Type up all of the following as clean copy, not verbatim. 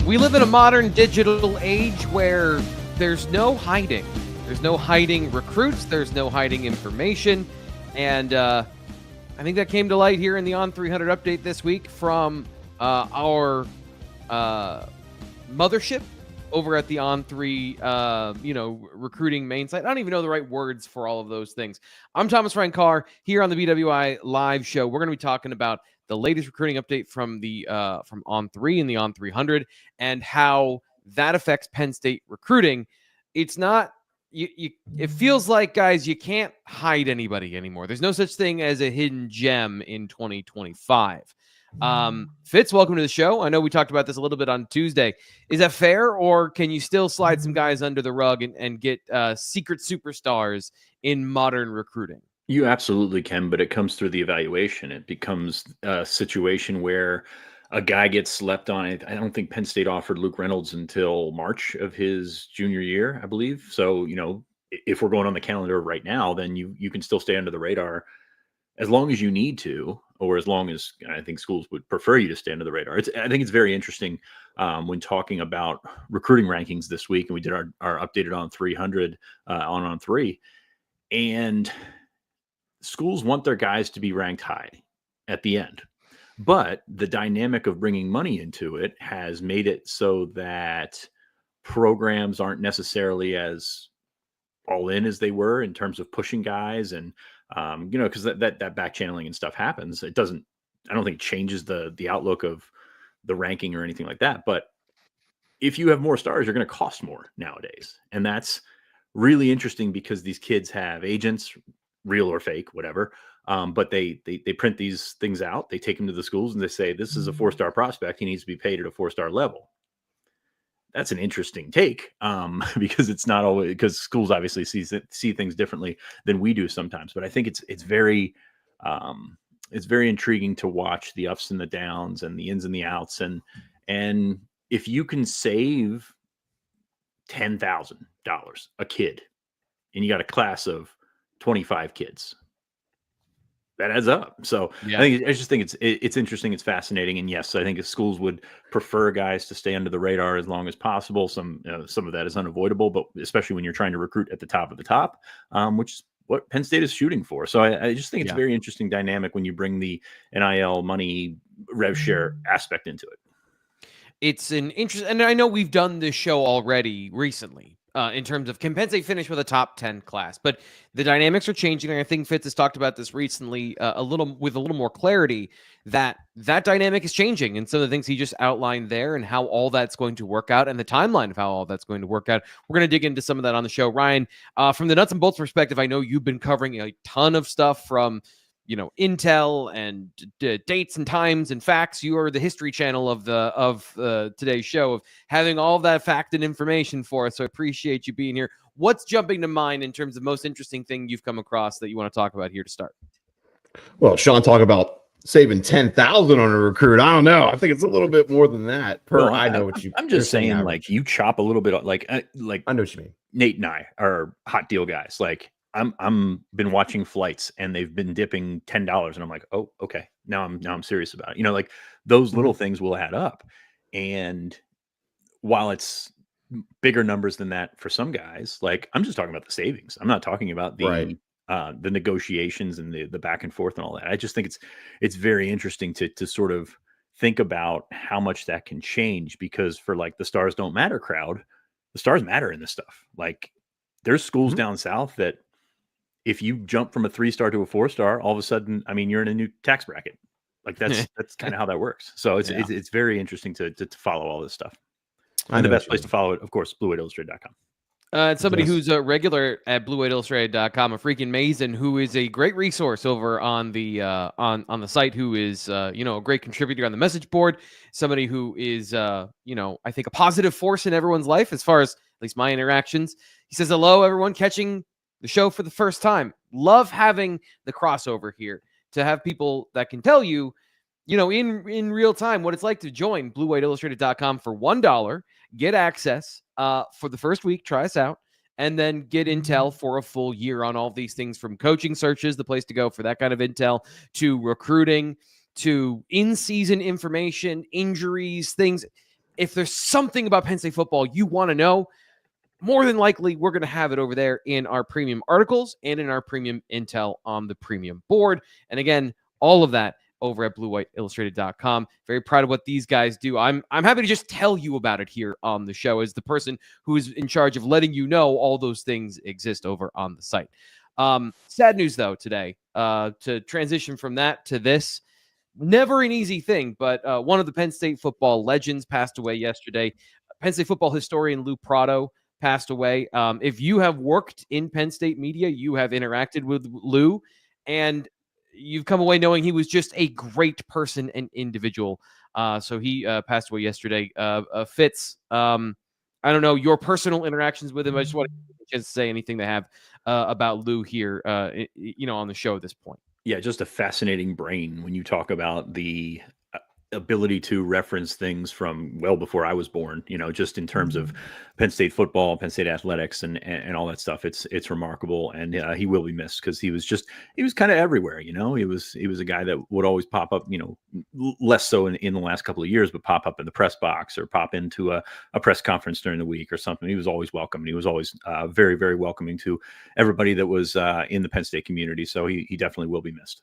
We live in a modern digital age where there's no hiding. There's no hiding recruits. There's no hiding information. And I think that came to light here in the On300 update this week from our mothership over at the On3, recruiting main site. I don't even know the right words for all of those things. I'm Thomas Ryan Carr here on the BWI Live Show. We're going to be talking about the latest recruiting update from the from On3 and the On300 and how that affects Penn State recruiting. It's not it feels like, guys, you can't hide anybody anymore. There's no such thing as a hidden gem in 2025. Fitz, welcome to the show. I know we talked about this a little bit on Tuesday. Is that fair, or can you still slide some guys under the rug and get secret superstars in modern recruiting? You absolutely can, but it comes through the evaluation. It becomes a situation where a guy gets slept on. I don't think Penn State offered Luke Reynolds until March of his junior year, I believe. So, if we're going on the calendar right now, then you can still stay under the radar as long as you need to, or as long as I think schools would prefer you to stay under the radar. I think it's very interesting when talking about recruiting rankings this week, and we did our updated On300 on On3, and schools want their guys to be ranked high at the end. But the dynamic of bringing money into it has made it so that programs aren't necessarily as all in as they were in terms of pushing guys. And, because that back channeling and stuff happens. I don't think it changes the outlook of the ranking or anything like that. But if you have more stars, you're going to cost more nowadays. And that's really interesting because these kids have agents, real or fake, whatever. But they print these things out. They take them to the schools and they say, this is a 4-star prospect. He needs to be paid at a 4-star level. That's an interesting take because it's not always, because schools obviously see things differently than we do sometimes. But I think it's very intriguing to watch the ups and the downs and the ins and the outs. And if you can save $10,000 a kid and you got a class of 25 kids, that adds up. So yeah. I just think it's interesting. It's fascinating. And yes, I think if schools would prefer guys to stay under the radar as long as possible. Some of that is unavoidable, but especially when you're trying to recruit at the top of the top, which is what Penn State is shooting for. So I just think it's a very interesting dynamic when you bring the NIL money rev share aspect into it. It's an interest, and I know we've done this show already recently. In terms of, can Penn State finish with a top 10 class? But the dynamics are changing, and I think Fitz has talked about this recently with a little more clarity, that dynamic is changing, and some of the things he just outlined there and how all that's going to work out and the timeline of how all that's going to work out. We're going to dig into some of that on the show. Ryan, from the nuts and bolts perspective, I know you've been covering a ton of stuff from intel and dates and times and facts. You are the history channel of today's show, of having all of that fact and information for us. So I appreciate you being here. What's jumping to mind in terms of most interesting thing you've come across that you want to talk about here to start? Well, Sean, talk about saving 10,000 on a recruit. I don't know. I think it's a little bit more than that. I'm just saying, like, you chop a little bit, like I know what you mean. Nate and I are hot deal guys. Like, I'm been watching flights and they've been dipping $10 and I'm like, oh, okay. Now I'm serious about it. Like those little things will add up. And while it's bigger numbers than that for some guys, like I'm just talking about the savings. I'm not talking about the negotiations and the back and forth and all that. I just think it's very interesting to sort of think about how much that can change, because for like the stars don't matter crowd, the stars matter in this stuff. Like there's schools down south that, if you jump from a 3-star to a 4-star, all of a sudden, I mean, you're in a new tax bracket. Like that's kind of how that works. So it's very interesting to follow all this stuff. And the best place to follow it, of course, BlueWhiteIllustrated.com. It's somebody who's a regular at BlueWhiteIllustrated.com, a freaking Mason, who is a great resource over on the on the site, who is a great contributor on the message board, somebody who is I think a positive force in everyone's life as far as at least my interactions. He says, hello, everyone catching the show for the first time. Love having the crossover here to have people that can tell you, in real time what it's like to join BlueWhiteIllustrated.com for $1, get access for the first week, try us out, and then get intel for a full year on all these things, from coaching searches, the place to go for that kind of intel, to recruiting, to in-season information, injuries, things. if there's something about Penn State football you want to know, more than likely, we're going to have it over there in our premium articles and in our premium intel on the premium board. And again, all of that over at BlueWhiteIllustrated.com. Very proud of what these guys do. I'm happy to just tell you about it here on the show as the person who is in charge of letting you know all those things exist over on the site. Sad news, though, today, to transition from that to this. Never an easy thing, but one of the Penn State football legends passed away yesterday. Penn State football historian Lou Prado passed away. If you have worked in Penn State media, you have interacted with Lou, and you've come away knowing he was just a great person and individual. So he passed away yesterday. Fitz, I don't know your personal interactions with him. I just want to say anything they have about Lou here, on the show at this point. Yeah, just a fascinating brain when you talk about the ability to reference things from well before I was born, just in terms of Penn State football, Penn State athletics, and all that stuff. It's remarkable, and he will be missed because he was kind of everywhere. He was a guy that would always pop up, less so in the last couple of years, but pop up in the press box or pop into a press conference during the week or something. He was always welcome. And he was always very, very welcoming to everybody that was in the Penn State community. So he definitely will be missed.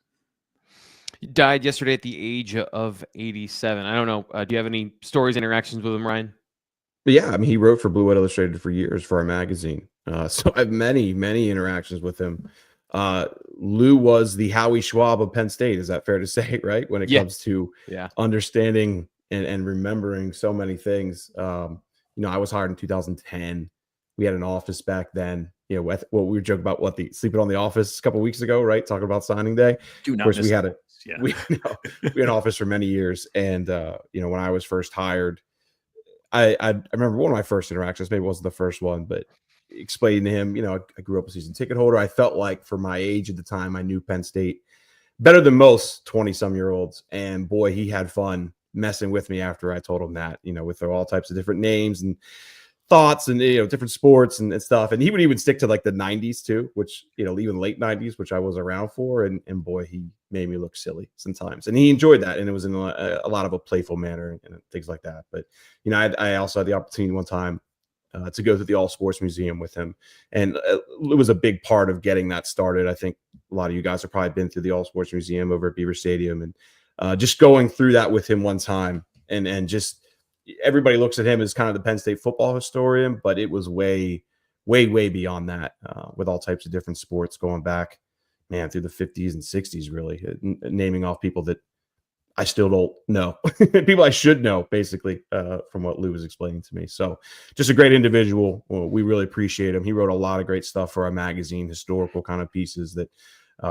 He died yesterday at the age of 87. I don't know. Do you have any stories, interactions with him, Ryan? But yeah, I mean, he wrote for Blue White Illustrated for years for our magazine. So I have many, many interactions with him. Lou was the Howie Schwab of Penn State. Is that fair to say, right? When it comes to understanding and remembering so many things. I was hired in 2010. We had an office back then. What we were joking about, sleeping on the office a couple of weeks ago, right? Talking about signing day. Do not. Of course, we had we had an office for many years, and when I was first hired, I remember one of my first interactions. Maybe it wasn't the first one, but explaining to him, I grew up a season ticket holder. I felt like for my age at the time, I knew Penn State better than most 20-some-year-olds, and boy, he had fun messing with me after I told him that. With all types of different names and thoughts and different sports and stuff, and he would even stick to like the 90s too, which even late 90s, which I was around for, and boy, he made me look silly sometimes, and he enjoyed that, and it was in a lot of a playful manner and things like that. But I also had the opportunity one time to go to the All Sports Museum with him, and it was a big part of getting that started. I think a lot of you guys have probably been through the All Sports Museum over at Beaver Stadium, and just going through that with him one time, and just everybody looks at him as kind of the Penn State football historian, but it was way, way, way beyond that, with all types of different sports going back, man, through the 50s and 60s, really, naming off people that I still don't know, people I should know, basically, from what Lou was explaining to me. So just a great individual. Well, we really appreciate him. He wrote a lot of great stuff for our magazine, historical kind of pieces that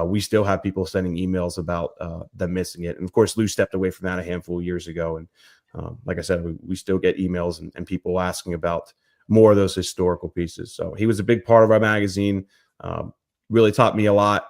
we still have people sending emails about them missing it. And of course, Lou stepped away from that a handful of years ago. And like I said, we still get emails and people asking about more of those historical pieces. So he was a big part of our magazine, really taught me a lot.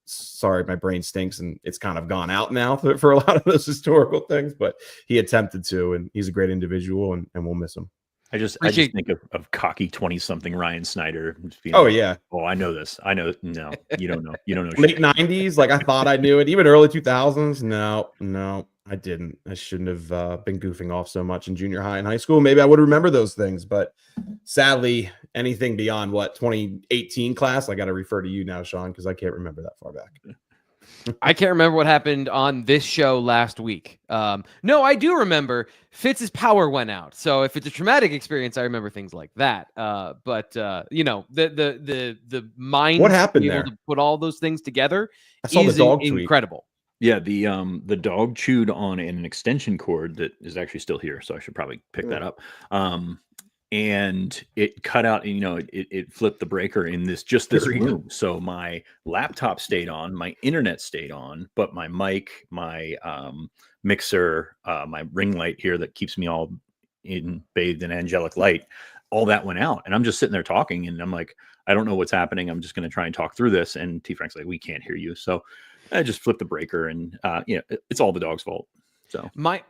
Sorry, my brain stinks and it's kind of gone out now for a lot of those historical things, but he attempted to, and he's a great individual, and we'll miss him. I just think of cocky 20-something Ryan Snyder. Yeah. Oh, I know this. I know. No, you don't know. You don't know. Late 90s, like I thought I knew it. Even early 2000s. No, I didn't. I shouldn't have been goofing off so much in junior high and high school. Maybe I would remember those things, but sadly, anything beyond 2018 class, I got to refer to you now, Sean, because I can't remember that far back. I can't remember what happened on this show last week. No, I do remember Fitz's power went out. So if it's a traumatic experience, I remember things like that. But the mind, what happened there? To put all those things together, I saw the dog tweet. Incredible. Yeah, the dog chewed on an extension cord that is actually still here, so I should probably pick that up. And it cut out, it flipped the breaker in this room. So my laptop stayed on, my internet stayed on, but my mic, my mixer, my ring light here that keeps me all bathed in angelic light, all that went out. And I'm just sitting there talking, and I'm like, I don't know what's happening. I'm just going to try and talk through this. And T Frank's like, we can't hear you. So I just flipped the breaker, and it's all the dog's fault. So my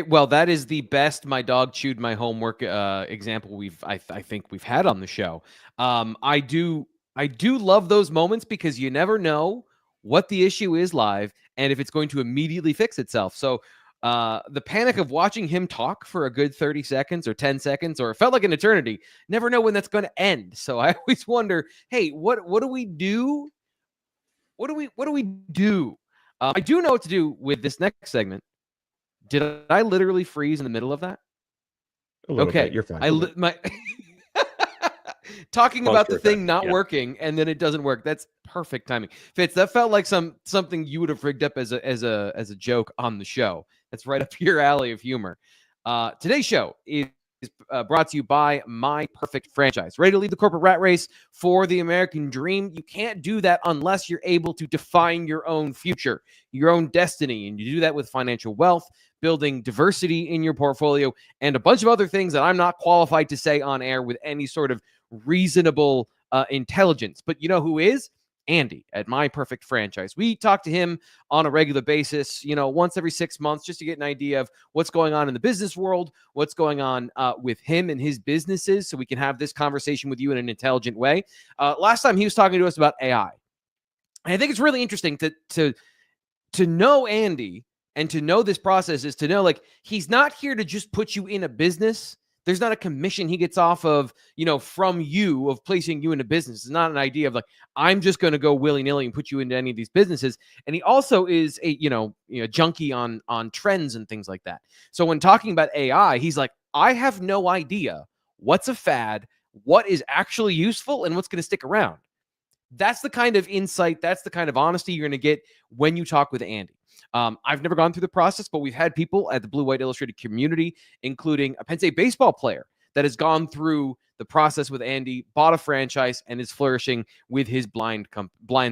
well, that is the best my dog chewed my homework example I think we've had on the show. I do love those moments because you never know what the issue is live and if it's going to immediately fix itself. So The panic of watching him talk for a good 30 seconds or 10 seconds, or it felt like an eternity. Never know when that's going to end. So I always wonder, hey, what do we do? What do we do? I do know what to do with this next segment. Did I literally freeze in the middle of that? A little Okay, bit. You're fine. my talking Pause about for the a thing second. not Yeah. working and then it doesn't work. That's perfect timing. Fitz, that felt like something you would have rigged up as a joke on the show. That's right up your alley of humor. Today's show is brought to you by My Perfect Franchise. Ready to leave the corporate rat race for the American dream? You can't do that unless you're able to define your own future, your own destiny. And you do that with financial wealth, building diversity in your portfolio, and a bunch of other things that I'm not qualified to say on air with any sort of reasonable intelligence. But you know who is? Andy at My Perfect Franchise. We talk to him on a regular basis, once every 6 months, just to get an idea of what's going on in the business world, what's going on with him and his businesses, so we can have this conversation with you in an intelligent way. Last time he was talking to us about AI. And I think it's really interesting to know Andy and to know this process is to know, like, he's not here to just put you in a business. There's not a commission he gets off of, from you of placing you in a business. It's not an idea of like, I'm just going to go willy-nilly and put you into any of these businesses. And he also is a, junkie on trends and things like that. So when talking about AI, he's like, I have no idea what's a fad, what is actually useful, and what's going to stick around. That's the kind of insight, that's the kind of honesty you're going to get when you talk with Andy. I've never gone through the process, but we've had people at the Blue White Illustrated community, including a Penn State baseball player that has gone through the process with Andy, bought a franchise, and is flourishing with his blinds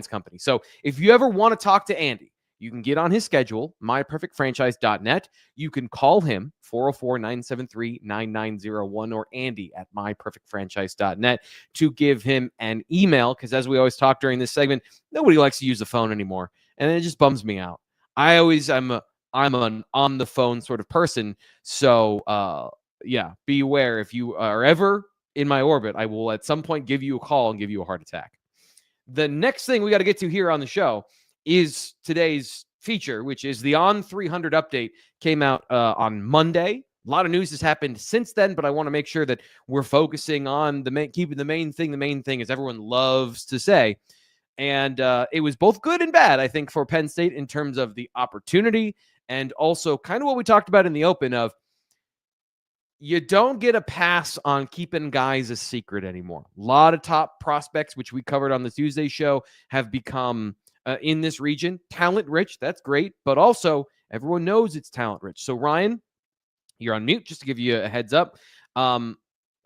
company. So if you ever want to talk to Andy, you can get on his schedule, myperfectfranchise.net. You can call him, 404-973-9901, or Andy at myperfectfranchise.net to give him an email, because as we always talk during this segment, nobody likes to use the phone anymore, and it just bums me out. I'm an on the phone sort of person. So be aware, if you are ever in my orbit, I will at some point give you a call and give you a heart attack. The next thing we got to get to here on the show is today's feature, which is the On300 update. Came out on Monday. A lot of news has happened since then, but I want to make sure that we're focusing on keeping the main thing. The main thing, as everyone loves to say. And it was both good and bad, I think, for Penn State in terms of the opportunity and also kind of what we talked about in the open of you don't get a pass on keeping guys a secret anymore. A lot of top prospects, which we covered on the Tuesday show, have become in this region talent rich. That's great. But also everyone knows it's talent rich. So Ryan, you're on mute just to give you a heads up.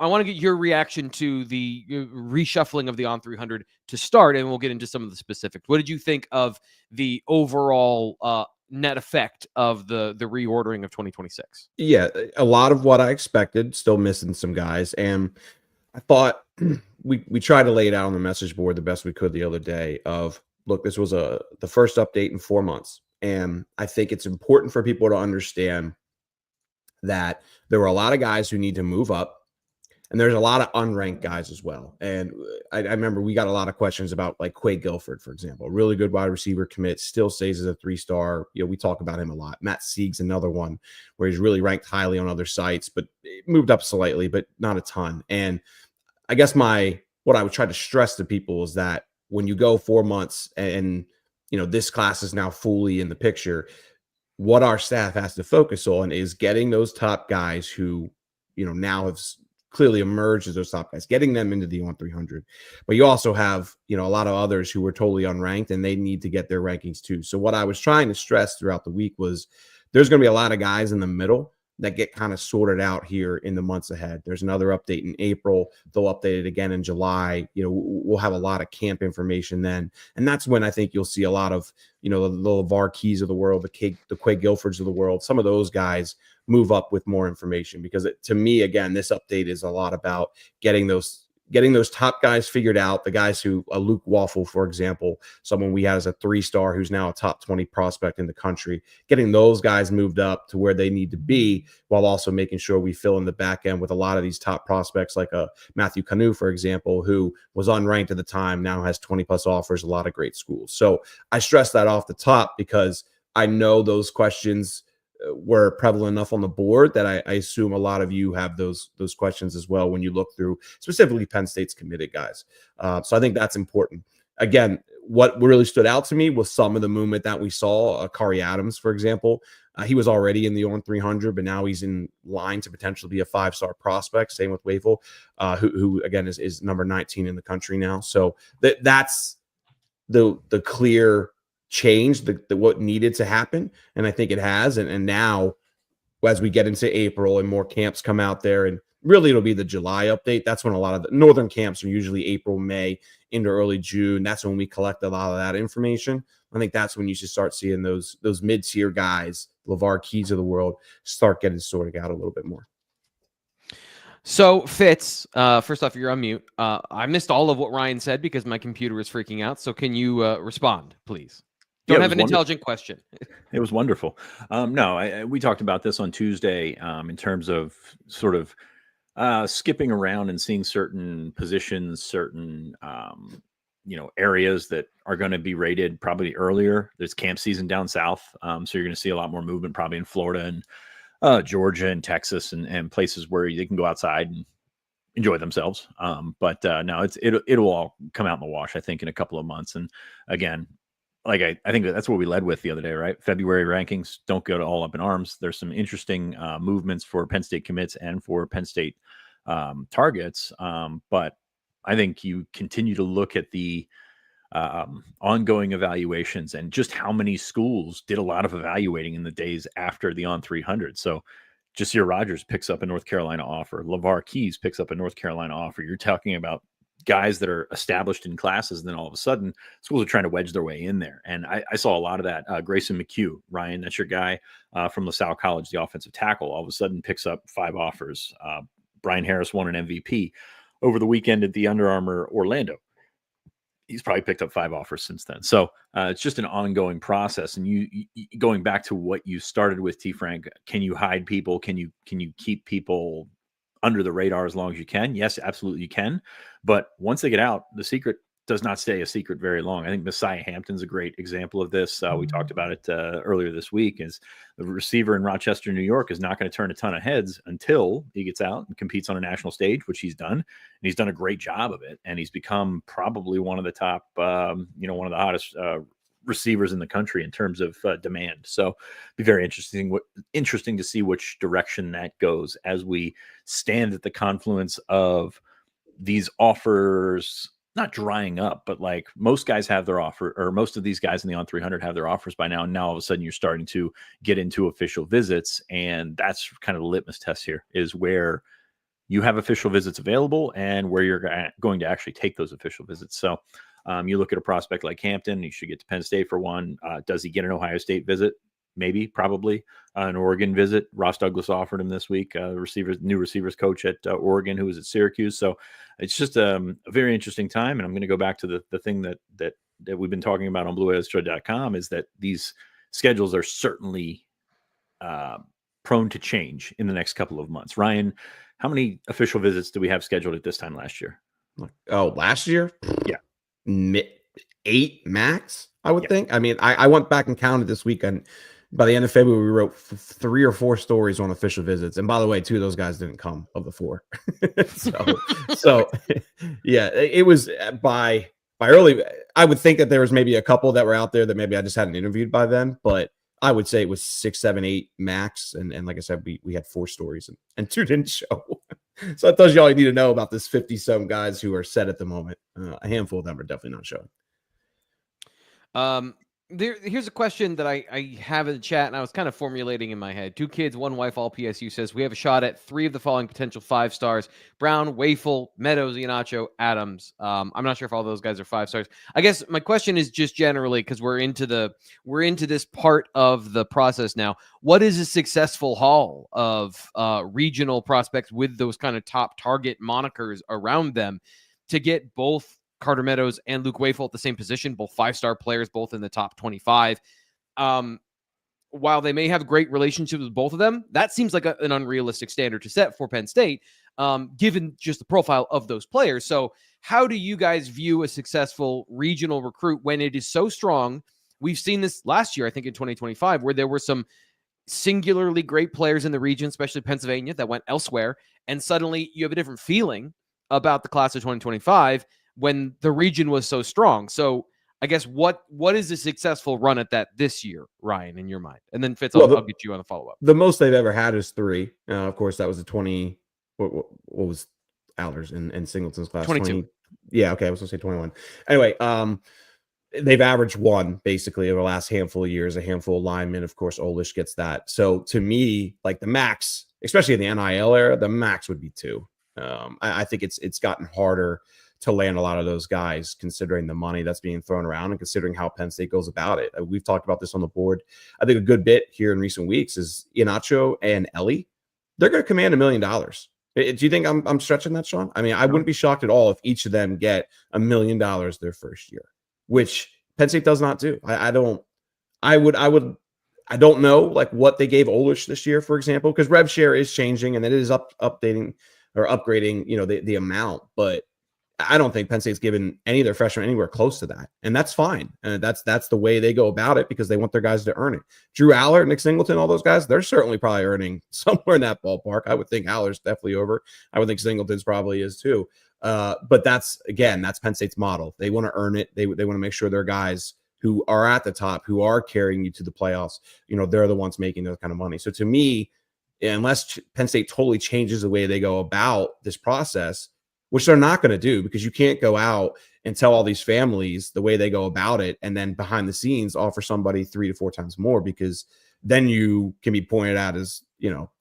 I want to get your reaction to the reshuffling of the On300 to start, and we'll get into some of the specifics. What did you think of the overall net effect of the reordering of 2026? Yeah, a lot of what I expected, still missing some guys. And I thought we tried to lay it out on the message board the best we could the other day of, look, this was the first update in 4 months. And I think it's important for people to understand that there were a lot of guys who need to move up. And there's a lot of unranked guys as well. And I remember we got a lot of questions about like Quay Guilford, for example, a really good wide receiver commit, still stays as a 3-star. We talk about him a lot. Matt Sieg's another one where he's really ranked highly on other sites, but moved up slightly, but not a ton. And I guess what I would try to stress to people is that when you go 4 months and this class is now fully in the picture, what our staff has to focus on is getting those top guys who, now have clearly emerged as those top guys, getting them into the On300. But you also have, a lot of others who were totally unranked and they need to get their rankings too. So what I was trying to stress throughout the week was there's going to be a lot of guys in the middle that get kind of sorted out here in the months ahead. There's another update in April. They'll update it again in July. We'll have a lot of camp information then. And that's when I think you'll see a lot of, the LeVar Keys of the world, the Quay Guilfords of the world, some of those guys move up with more information, because to me, again, this update is a lot about getting those top guys figured out. The guys who, Luke Wafle, for example, someone we had as a 3-star who's now a top 20 prospect in the country, getting those guys moved up to where they need to be, while also making sure we fill in the back end with a lot of these top prospects like Matthew Canu, for example, who was unranked at the time, now has 20 plus offers, a lot of great schools. So I stress that off the top because I know those questions were prevalent enough on the board that I assume a lot of you have those questions as well when you look through specifically Penn State's committed guys. So I think that's important. Again, what really stood out to me was some of the movement that we saw. Kari Adams, for example, he was already in the On300, but now he's in line to potentially be a 5-star prospect. Same with Wafle, who again is number 19 in the country now. So that's the clear change, what needed to happen, and I think it has. And now, as we get into April and more camps come out there, and really it'll be the July update. That's when a lot of the northern camps are usually April, May into early June. That's when we collect a lot of that information. I think that's when you should start seeing those mid-tier guys, LeVar Keys of the world, start getting sorted out a little bit more. So, Fitz, first off, you're on mute. I missed all of what Ryan said because my computer is freaking out. So can you respond, please? Don't have an intelligent question. It was wonderful. No, we talked about this on Tuesday in terms of sort of skipping around and seeing certain positions, certain areas that are going to be rated probably earlier. There's camp season down south, so you're going to see a lot more movement probably in Florida and Georgia and Texas and places where they can go outside and enjoy themselves. But no, it'll all come out in the wash, I think, in a couple of months. And again, like I think that's what we led with the other day, right? February rankings don't go to all up in arms. There's some interesting movements for Penn State commits and for Penn State targets. But I think you continue to look at the ongoing evaluations and just how many schools did a lot of evaluating in the days after the On300. So Jasir Rogers picks up a North Carolina offer. LeVar Keys picks up a North Carolina offer. You're talking about guys that are established in classes, and then all of a sudden schools are trying to wedge their way in there. And I saw a lot of that. Grayson McHugh, Ryan, that's your guy from LaSalle College, the offensive tackle, all of a sudden picks up 5 offers. Brian Harris won an MVP over the weekend at the Under Armour Orlando. He's probably picked up 5 offers since then. So it's just an ongoing process. And you going back to what you started with, T. Frank, can you hide people? Can you keep people under the radar as long as you can? Yes, absolutely you can. But once they get out, the secret does not stay a secret very long. I think Messiah Hampton's a great example of this. We talked about it earlier this week. Is the receiver in Rochester, New York, is not going to turn a ton of heads until he gets out and competes on a national stage, which he's done. And he's done a great job of it. And he's become probably one of the top, one of the hottest receivers in the country in terms of demand. So be very interesting to see which direction that goes as we stand at the confluence of these offers not drying up, but like most guys have their offer, or most of these guys in the On300 have their offers by now. And now all of a sudden you're starting to get into official visits. And that's kind of the litmus test here, is where you have official visits available and where you're going to actually take those official visits. So you look at a prospect like Hampton, he should get to Penn State for one. Does he get an Ohio State visit? Maybe, probably. An Oregon visit. Ross Douglas offered him this week, new receivers coach at Oregon, who was at Syracuse. So it's just a very interesting time. And I'm going to go back to the thing that we've been talking about on BlueWhaleShow.com, is that these schedules are certainly prone to change in the next couple of months. Ryan, how many official visits do we have scheduled at this time last year? Oh, last year? Yeah. 8 max, I would think. I mean, I went back and counted this weekend. By the end of February, we wrote 3 or 4 stories on official visits. And by the way, 2 of those guys didn't come, of the 4. so yeah, it was by early. I would think that there was maybe a couple that were out there that maybe I just hadn't interviewed by then, but I would say it was 6, 7, 8 max. And like I said, we had 4 stories and 2 didn't show. So that tells you all you need to know about this 50-some guys who are set at the moment. A handful of them are definitely not showing. Here's a question that I have in the chat, and I was kind of formulating in my head. 2 kids, 1 wife, all PSU says, we have a shot at 3 of the following potential 5 stars: Brown, Wafle, Meadows, Iheanacho, Adams. I'm not sure if all those guys are 5 stars. I guess my question is just generally, because we're into this part of the process now. What is a successful haul of regional prospects with those kind of top target monikers around them to get both Carter Meadows and Luke Wafle at the same position, both 5-star players, both in the top 25. While they may have great relationships with both of them, that seems like an unrealistic standard to set for Penn State, given just the profile of those players. So how do you guys view a successful regional recruit when it is so strong? We've seen this last year, I think in 2025, where there were some singularly great players in the region, especially Pennsylvania, that went elsewhere. And suddenly you have a different feeling about the class of 2025 when the region was so strong. So I guess what is a successful run at that this year, Ryan, in your mind? And then Fitz, I'll get you on the follow-up. The most they've ever had is 3. Of course, that was a 20. What was Allers and Singleton's class? 22. Yeah, okay, I was going to say 21. Anyway, they've averaged 1 basically over the last handful of years, a handful of linemen. Of course, Olish gets that. So to me, like the max, especially in the NIL era, the max would be 2. I think it's gotten harder to land a lot of those guys, considering the money that's being thrown around and considering how Penn State goes about it. We've talked about this on the board. I think a good bit here in recent weeks is Iheanacho and Ellie. They're going to command $1 million. Do you think I'm stretching that, Sean? I mean, I wouldn't be shocked at all if each of them get $1 million their first year, which Penn State does not do. I don't know like what they gave Olish this year, for example, because rev share is changing and it is updating or upgrading, the amount, but I don't think Penn State's given any of their freshmen anywhere close to that. And that's fine. And that's the way they go about it because they want their guys to earn it. Drew Aller, Nick Singleton, all those guys, they're certainly probably earning somewhere in that ballpark. I would think Aller's definitely over. I would think Singleton's probably is too. But that's Penn State's model. They want to earn it. They want to make sure their guys who are at the top, who are carrying you to the playoffs, they're the ones making those kind of money. So to me, unless Penn State totally changes the way they go about this process, which they're not going to do because you can't go out and tell all these families the way they go about it and then behind the scenes offer somebody 3 to 4 times more, because then you can be pointed out as,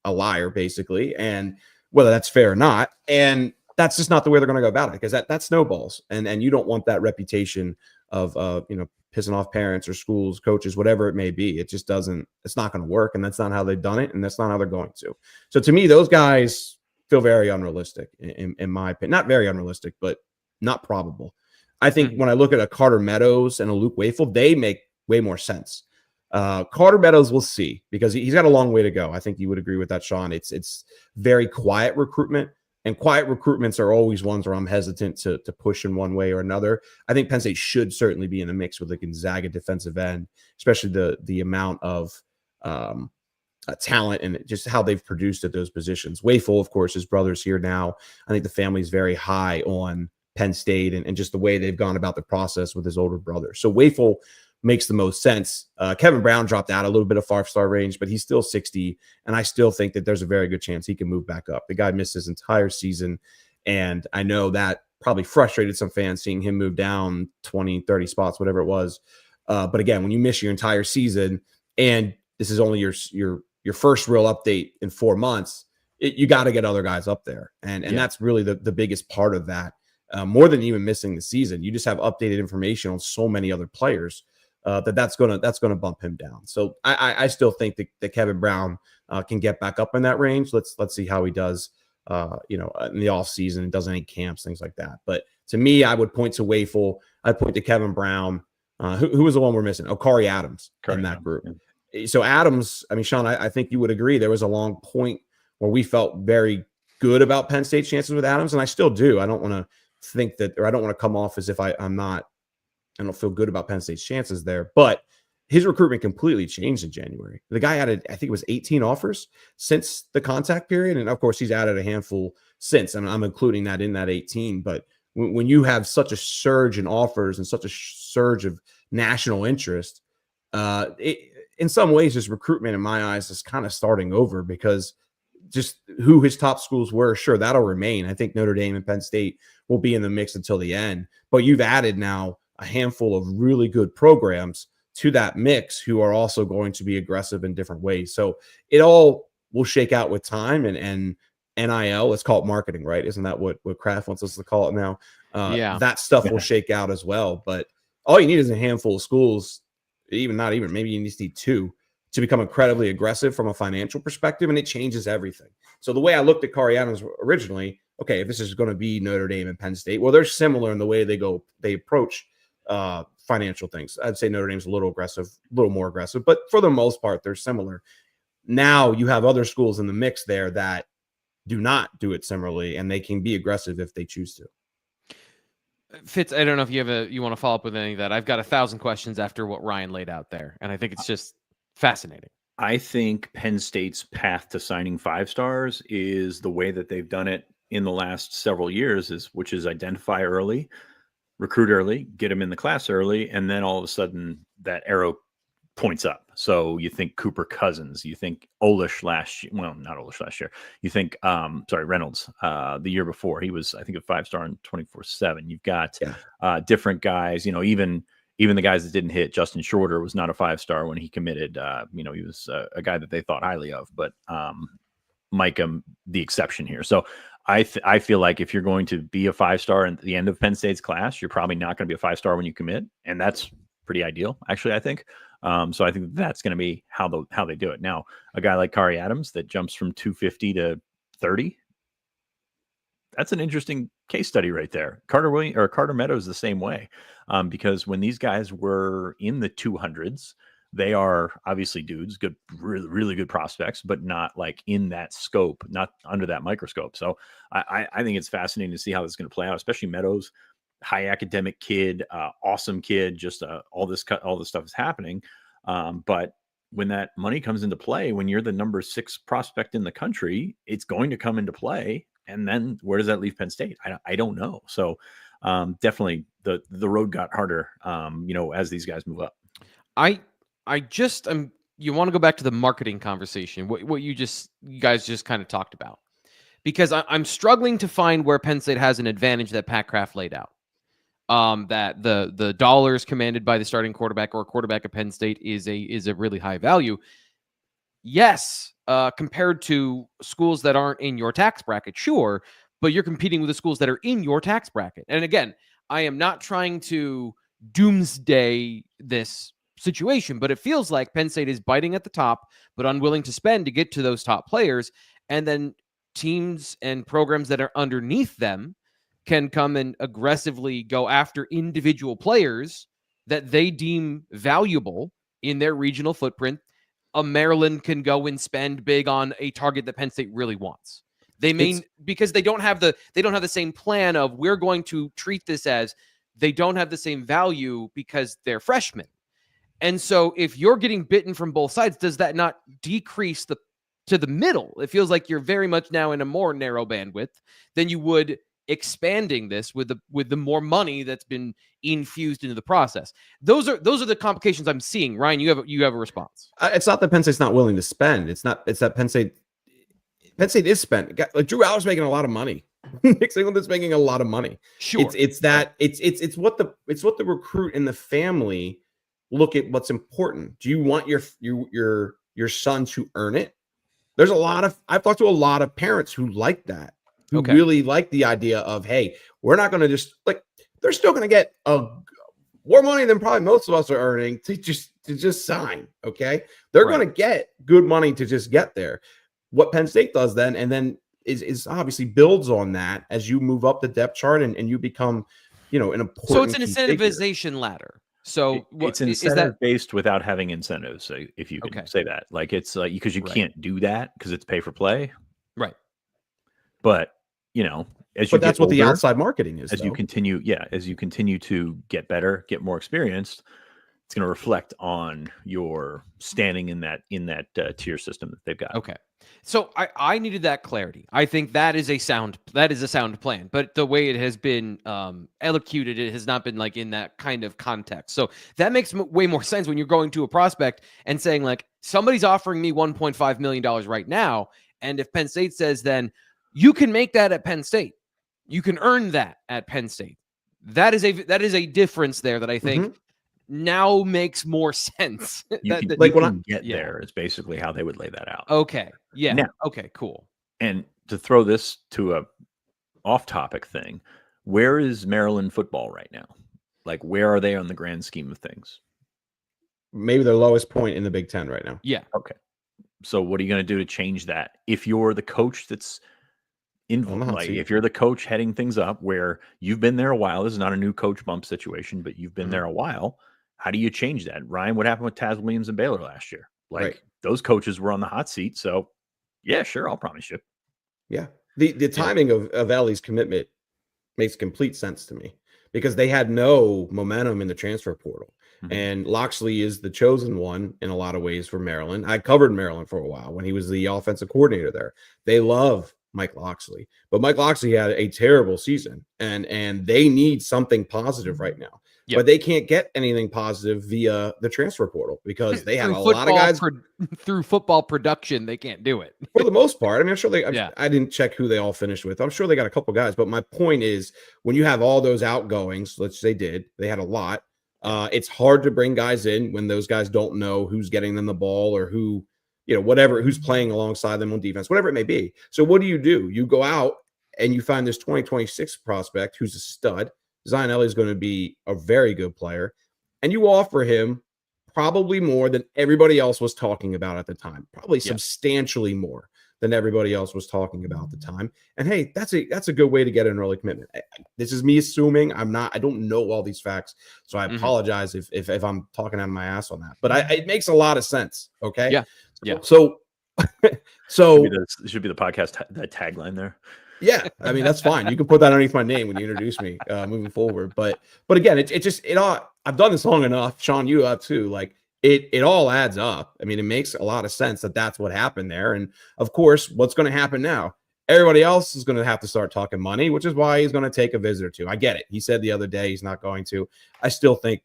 a liar basically, and whether that's fair or not. And that's just not the way they're going to go about it because that snowballs. And you don't want that reputation of, pissing off parents or schools, coaches, whatever it may be. It just doesn't, it's not going to work. And that's not how they've done it. And that's not how they're going to. So to me, those guys feel very unrealistic in my opinion. Not very unrealistic, but not probable. I think when I look at a Carter Meadows and a Luke Wafle, they make way more sense. Carter Meadows, we'll see, because he's got a long way to go. I think you would agree with that, Sean. It's very quiet recruitment, and quiet recruitments are always ones where I'm hesitant to push in one way or another. I think Penn State should certainly be in the mix with the Gonzaga defensive end, especially the amount of talent and just how they've produced at those positions. Wafle, of course, his brother's here now. I think the family's very high on Penn State and just the way they've gone about the process with his older brother. So Wafle makes the most sense. Kevin Brown dropped out a little bit of 5-star range, but he's still 60. And I still think that there's a very good chance he can move back up. The guy missed his entire season. And I know that probably frustrated some fans seeing him move down 20, 30 spots, whatever it was. But again, when you miss your entire season and this is only your first real update in 4 months, you got to get other guys up there. And that's really the biggest part of that. More than even missing the season, you just have updated information on so many other players that's gonna bump him down. So I still think that Kevin Brown can get back up in that range. Let's see how he does, in the off season, does any camps, things like that. But to me, I would point to Wafle. I'd point to Kevin Brown. Who was the one we're missing? Oh, Corey Adams in that group. Yeah. So Adams, I mean, Sean, I think you would agree there was a long point where we felt very good about Penn State's chances with Adams, and I still do. I don't want to think that, or I don't want to come off as if I don't feel good about Penn State's chances there, but his recruitment completely changed in January. The guy added, I think it was 18 offers since the contact period. And of course he's added a handful since, and I'm including that in that 18. But when you have such a surge in offers and such a surge of national interest, in some ways, his recruitment in my eyes is kind of starting over, because just who his top schools were, sure, that'll remain. I think Notre Dame and Penn State will be in the mix until the end, but you've added now a handful of really good programs to that mix who are also going to be aggressive in different ways. So it all will shake out with time and NIL, let's call it marketing, right? Isn't that what Kraft wants us to call it now? That stuff will shake out as well. But all you need is a handful of schools, maybe you just need 2 to become incredibly aggressive from a financial perspective, and it changes everything. So the way I looked at Corey Adams originally, okay, if this is going to be Notre Dame and Penn State, well, they're similar in the way they approach financial things. I'd say Notre Dame's a little more aggressive, but for the most part, they're similar. Now you have other schools in the mix there that do not do it similarly, and they can be aggressive if they choose to. Fitz, I don't know if you want to follow up with any of that. I've got 1,000 questions after what Ryan laid out there, and I think it's just fascinating. I think Penn State's path to signing 5-stars is the way that they've done it in the last several years, which is identify early, recruit early, get them in the class early, and then all of a sudden that arrow points up. So you think Cooper Cousins, you think Olish last year. Well, not Olish last year. You think, Reynolds the year before. He was, I think, a 5-star in 24/7. You've got different guys, even the guys that didn't hit. Justin Shorter was not a 5-star when he committed. He was a guy that they thought highly of, but Micah, the exception here. So I feel like if you're going to be a 5-star at the end of Penn State's class, you're probably not going to be a 5-star when you commit. And that's pretty ideal, actually, I think. So I think that's going to be how they do it. Now, a guy like Kari Adams that jumps from 250 to 30, that's an interesting case study right there. Carter Meadows the same way, because when these guys were in the 200s, they are obviously dudes, good, really, really good prospects, but not like in that scope, not under that microscope. So I think it's fascinating to see how this is going to play out, especially Meadows, high academic kid, awesome kid, just all this stuff is happening. But when that money comes into play, when you're the number 6 prospect in the country, it's going to come into play. And then where does that leave Penn State? I don't know. So definitely the road got harder, as these guys move up. You want to go back to the marketing conversation, what you guys just kind of talked about, because I'm struggling to find where Penn State has an advantage that Pat Kraft laid out. That the dollars commanded by the starting quarterback or quarterback at Penn State is a really high value. Yes, compared to schools that aren't in your tax bracket, sure, but you're competing with the schools that are in your tax bracket. And again, I am not trying to doomsday this situation, but it feels like Penn State is biting at the top, but unwilling to spend to get to those top players. And then teams and programs that are underneath them can come and aggressively go after individual players that they deem valuable in their regional footprint. A Maryland can go and spend big on a target that Penn State really wants. Because they don't have the same plan of we're going to treat this as, they don't have the same value because they're freshmen. And so if you're getting bitten from both sides, does that not decrease to the middle? It feels like you're very much now in a more narrow bandwidth than you would expanding this with the more money that's been infused into the process. Those are the complications I'm seeing. Ryan, you have a response. It's not that Penn State's not willing to spend. It's that Penn State is spent. Like Drew Aller's making a lot of money. Nick Singleton's making a lot of money. Sure. It's what the recruit and the family look at what's important. Do you want your son to earn it? I've talked to a lot of parents who like that. Who really like the idea of, hey, we're not going to just they're still going to get more money than probably most of us are earning to just sign. Okay. They're going to get good money to just get there. What Penn State does then, and then is obviously builds on that as you move up the depth chart and you become, an important. So it's an incentivization ladder. So it's incentive based without having incentives. So if you can say that, it's because you can't do that because it's pay for play. Right. But that's what the outside marketing is. As you continue to get better, get more experienced, it's going to reflect on your standing in that tier system that they've got. Okay. So I needed that clarity. I think that is a sound plan, but the way it has been elocuted, it has not been in that kind of context. So that makes way more sense when you're going to a prospect and saying somebody's offering me $1.5 million right now. And if Penn State says, then you can make that at Penn State. You can earn that at Penn State. That is a difference there that I think now makes more sense. You can get there is basically how they would lay that out. Okay. Yeah. Now, okay, cool. And to throw this to a off-topic thing, where is Maryland football right now? Where are they on the grand scheme of things? Maybe their lowest point in the Big Ten right now. Yeah. Okay. So what are you going to do to change that? If you're the coach that's if you're the coach heading things up, where you've been there a while, this is not a new coach bump situation, but you've been there a while. How do you change that? Ryan, what happened with Taz Williams and Baylor last year? Those coaches were on the hot seat. So yeah, sure. I'll promise you. Yeah. The timing of Ellie's commitment makes complete sense to me because they had no momentum in the transfer portal. And Loxley is the chosen one in a lot of ways for Maryland. I covered Maryland for a while when he was the offensive coordinator there. They love Mike Loxley, but Mike Loxley had a terrible season, and they need something positive right now. Yep. But they can't get anything positive via the transfer portal because they have a lot of guys through football production. They can't do it for the most part. I mean, I'm sure I didn't check who they all finished with. I'm sure they got a couple guys, but my point is when you have all those outgoings, which they had a lot. It's hard to bring guys in when those guys don't know who's getting them the ball or who, who's playing alongside them on defense, whatever it may be. So what do? You go out and you find this 2026 prospect who's a stud. Zion Elliott is going to be a very good player, and you offer him probably more than everybody else was talking about at the time, probably substantially more than everybody else was talking about at the time. And hey, that's a good way to get an early commitment. This is me assuming. I don't know all these facts, so I apologize if I'm talking out of my ass on that. But it makes a lot of sense. Okay. Yeah. So should be the podcast the tagline there. Yeah, I mean that's fine. You can put that underneath my name when you introduce me moving forward. But again, it all. I've done this long enough. Sean, you have too. Like it all adds up. I mean, it makes a lot of sense that that's what happened there. And of course, what's going to happen now? Everybody else is going to have to start talking money, which is why he's going to take a visit or two. I get it. He said the other day he's not going to. I still think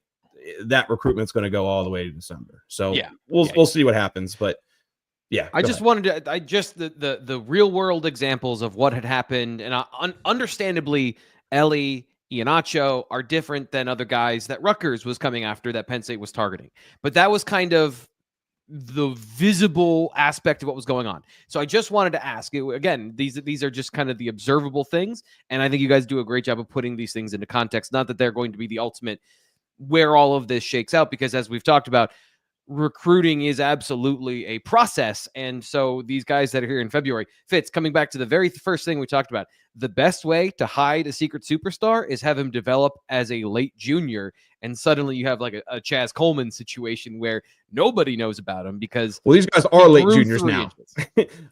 that recruitment's going to go all the way to December. So we'll see what happens. But yeah, I just wanted to, the real world examples of what had happened. And understandably, Ellie, Iheanacho are different than other guys that Rutgers was coming after that Penn State was targeting. But that was kind of the visible aspect of what was going on. So I just wanted to ask you again, these are just kind of the observable things. And I think you guys do a great job of putting these things into context. Not that they're going to be the ultimate where all of this shakes out, because as we've talked about, recruiting is absolutely a process. And so these guys that are here in February, Fitz, coming back to the very first thing we talked about, the best way to hide a secret superstar is have him develop as a late junior. And suddenly you have like a Chaz Coleman situation where nobody knows about him because these guys are late juniors now.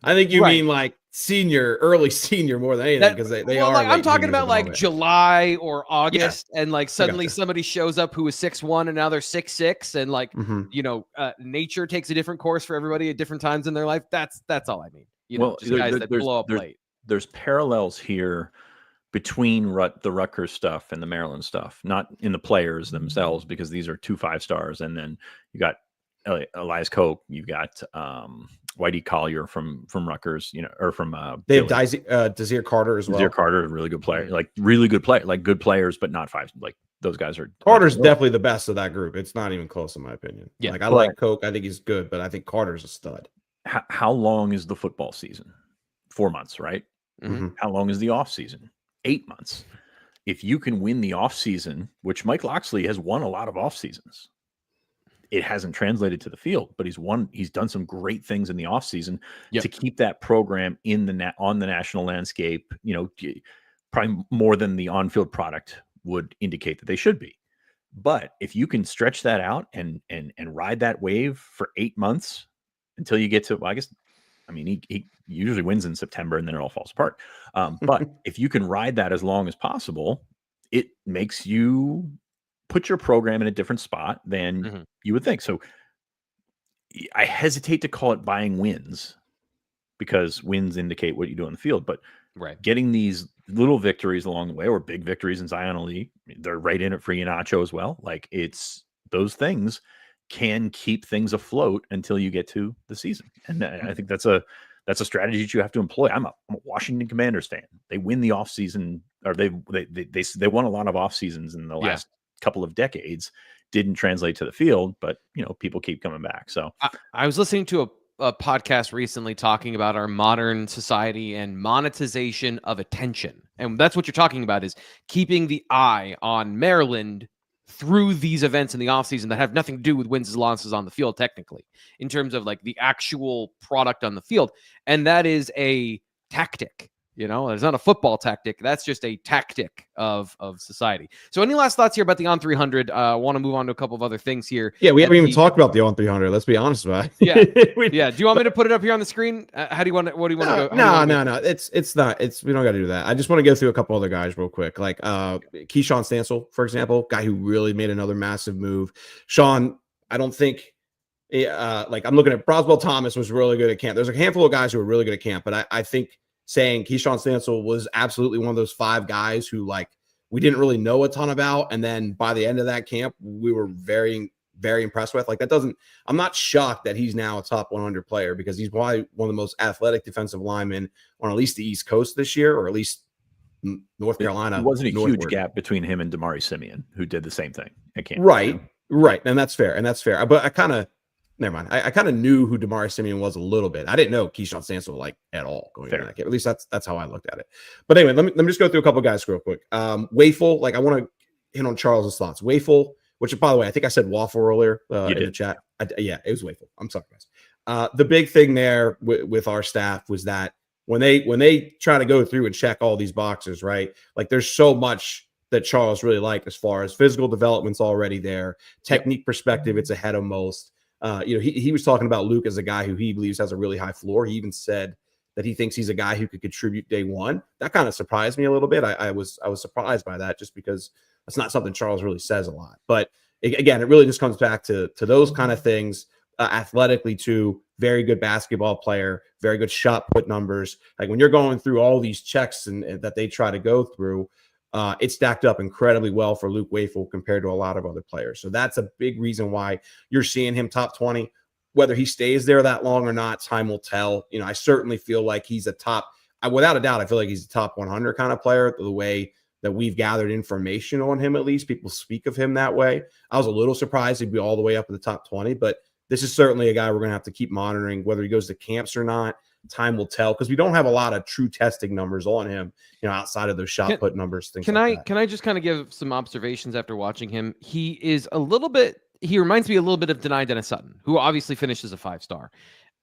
I think you mean like early senior more than anything, because they are. Like, I'm talking about like July or August, and like suddenly somebody shows up who is 6'1" and now they're 6'6", and like nature takes a different course for everybody at different times in their life. That's all I mean. Just guys that blow up late. There's parallels here between the Rutgers stuff and the Maryland stuff, not in the players themselves, because these are 2 5-stars, and then you got Elias Koch, you've got Whitey Collier from Rutgers, or from they have Desir Carter as well. Desir Carter, a really good player, like good players, but not five. Like those guys are. Carter's definitely the best of that group. It's not even close in my opinion. Yeah, like I like Koch. I think he's good, but I think Carter's a stud. How long is the football season? 4 months, right? Mm-hmm. How long is the off season? 8 months. If you can win the off season, which Mike Loxley has won a lot of off seasons, it hasn't translated to the field, but he's done some great things in the off season to keep that program on the national landscape, probably more than the on-field product would indicate that they should be. But if you can stretch that out and ride that wave for 8 months until you get to, he usually wins in September and then it all falls apart. But if you can ride that as long as possible, it makes you put your program in a different spot than you would think. So I hesitate to call it buying wins, because wins indicate what you do on the field, but getting these little victories along the way, or big victories in Zion Elite, they're right in it for Iheanacho as well. Like those things can keep things afloat until you get to the season. And I think that's a strategy that you have to employ. I'm a Washington Commanders fan. They win the off season, or they won a lot of off seasons in the last couple of decades. Didn't translate to the field, but people keep coming back. So I was listening to a podcast recently talking about our modern society and monetization of attention. And that's what you're talking about, is keeping the eye on Maryland through these events in the offseason that have nothing to do with wins and losses on the field, technically, in terms of like the actual product on the field. And that is a tactic You know, it's not a football tactic. That's just a tactic of society. So any last thoughts here about the On300? I want to move on to a couple of other things here. Yeah, we haven't even talked about the On300. Let's be honest about it. Yeah. Yeah. Do you want me to put it up here on the screen? How do you want to, what do you want to go? No. It's not. We don't got to do that. I just want to go through a couple other guys real quick. Like Keyshawn Stansel, for example, guy who really made another massive move. Sean, I don't think like I'm looking at Broswell Thomas was really good at camp. There's a handful of guys who are really good at camp, but I think saying Keyshawn Stansel was absolutely one of those 5 guys who like we didn't really know a ton about. And then by the end of that camp, we were very, very impressed with. Like that doesn't, I'm not shocked that he's now a top 100 player because he's probably one of the most athletic defensive linemen on at least the East Coast this year, or at least North Carolina. It wasn't a northward. huge gap between him and Damari Simeon, who did the same thing at camp. Right. And that's fair. But I kind of, never mind. I kind of knew who Damari Simeon was a little bit. I didn't know Keyshawn Stansel like at all going into that game. At least that's how I looked at it. But anyway, let me just go through a couple guys real quick. Wafle, like I want to hit on Charles's thoughts. Wafle, which by the way, I think I said Wafle earlier in the chat. Yeah, it was Wafle. I'm sorry, guys. The big thing there with our staff was that when they try to go through and check all these boxes, right? Like there's so much that Charles really liked as far as physical development's already there. Technique perspective, it's ahead of most. He was talking about Luke as a guy who he believes has a really high floor. He even said that he thinks he's a guy who could contribute day one. That kind of surprised me a little bit. I was surprised by that just because that's not something Charles really says a lot. But again, it really just comes back to those kind of things. Athletically, too, very good basketball player, very good shot put numbers. Like when you're going through all these checks and that they try to go through, it stacked up incredibly well for Luke Wafle compared to a lot of other players. So that's a big reason why you're seeing him top 20. Whether he stays there that long or not, time will tell. I certainly feel like he's without a doubt, I feel like he's a top 100 kind of player, the way that we've gathered information on him, at least. People speak of him that way. I was a little surprised he'd be all the way up in the top 20, but this is certainly a guy we're going to have to keep monitoring, whether he goes to camps or not. Time will tell because we don't have a lot of true testing numbers on him, outside of those shot put numbers. Can I just kind of give some observations after watching him? He reminds me a little bit of Dennis Sutton, who obviously finished as a 5-star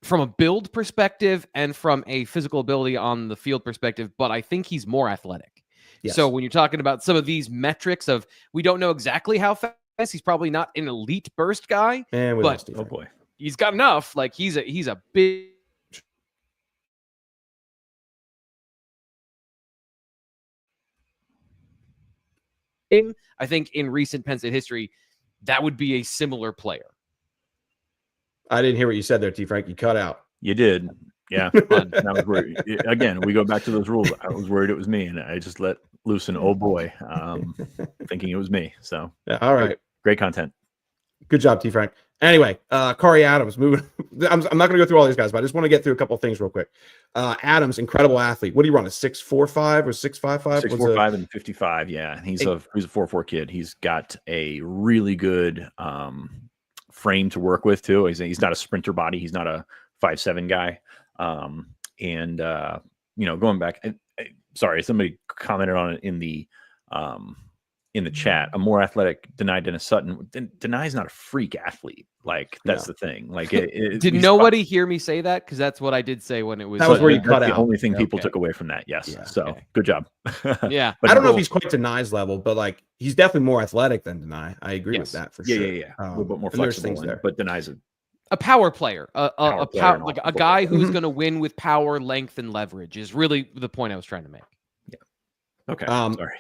from a build perspective and from a physical ability on the field perspective, but I think he's more athletic. Yes. So when you're talking about some of these metrics of, we don't know exactly how fast, he's probably not an elite burst guy, but oh boy, he's got enough. Like he's a big, I think in recent Penn State history, that would be a similar player. I didn't hear what you said there, T. Frank. You cut out. You did. Yeah. That was worried. Again, we go back to those rules. I was worried it was me, and I just let loose an oh boy, thinking it was me. So yeah, all right. Great content. Good job, T. Frank. Anyway, Corey Adams moving. I'm not going to go through all these guys, but I just want to get through a couple of things real quick. Adams, incredible athlete. What do you run? A 6'4" or 6'5"? 6'4" and 55. Yeah, he's a 4'4" kid. He's got a really good frame to work with too. He's not a sprinter body. He's not a 5'7" guy. Going back. Sorry, somebody commented on it in the chat. A more athletic Dennis Sutton. Denai's not a freak athlete. Like that's the thing. Like, did nobody hear me say that? Because that's what I did say when it was. That was where you cut out. The only thing people took away from that. Yes. Yeah, so good job. Yeah, but I don't know if he's quite Denai's level, but like he's definitely more athletic than Denai. I agree with that for sure. Yeah. A little bit more flexible there, but Denai's a power player, a guy who's going to win with power, length, and leverage is really the point I was trying to make. Yeah. Okay. Sorry.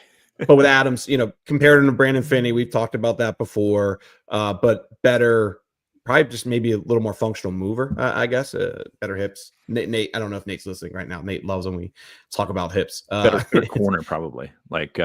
But with Adams, compared to Brandon Finney, we've talked about that before, but better, probably just maybe a little more functional mover, I guess. Better hips. Nate, I don't know if Nate's listening right now. Nate loves when we talk about hips. Better corner, probably. Like,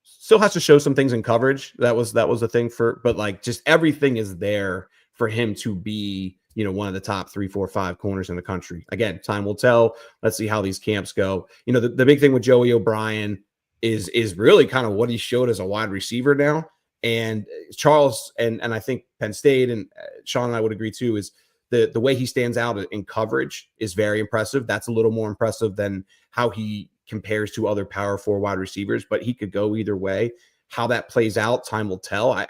still has to show some things in coverage. That was the thing but like just everything is there for him to be, one of the top 3, 4, 5 corners in the country. Again, time will tell. Let's see how these camps go. The big thing with Joey O'Brien is really kind of what he showed as a wide receiver now. And Charles and I think Penn State and Sean and I would agree too, is the way he stands out in coverage is very impressive. That's a little more impressive than how he compares to other power 4 wide receivers, but he could go either way. How that plays out, time will tell.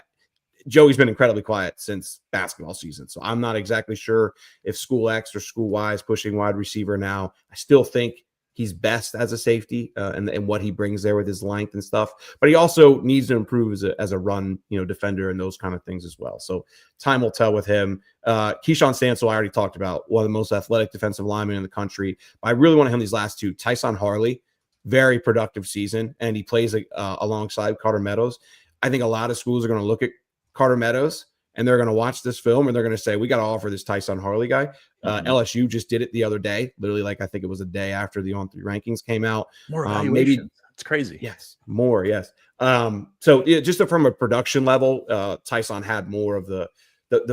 Joey's been incredibly quiet since basketball season, so I'm not exactly sure if School X or School Y is pushing wide receiver now. I still think he's best as a safety and what he brings there with his length and stuff. But he also needs to improve as a run, defender and those kind of things as well. So time will tell with him. Keyshawn Stansel, I already talked about, one of the most athletic defensive linemen in the country. But I really want to him these last two. Tyson Harley, very productive season, and he plays alongside Carter Meadows. I think a lot of schools are going to look at Carter Meadows and they're going to watch this film and they're going to say, we got to offer this Tyson Harley guy. LSU just did it the other day, literally, like I think it was a day after the On3 rankings came out. More evaluation. It's crazy. Yes, more. Yes. So just from a production level, Tyson had more of the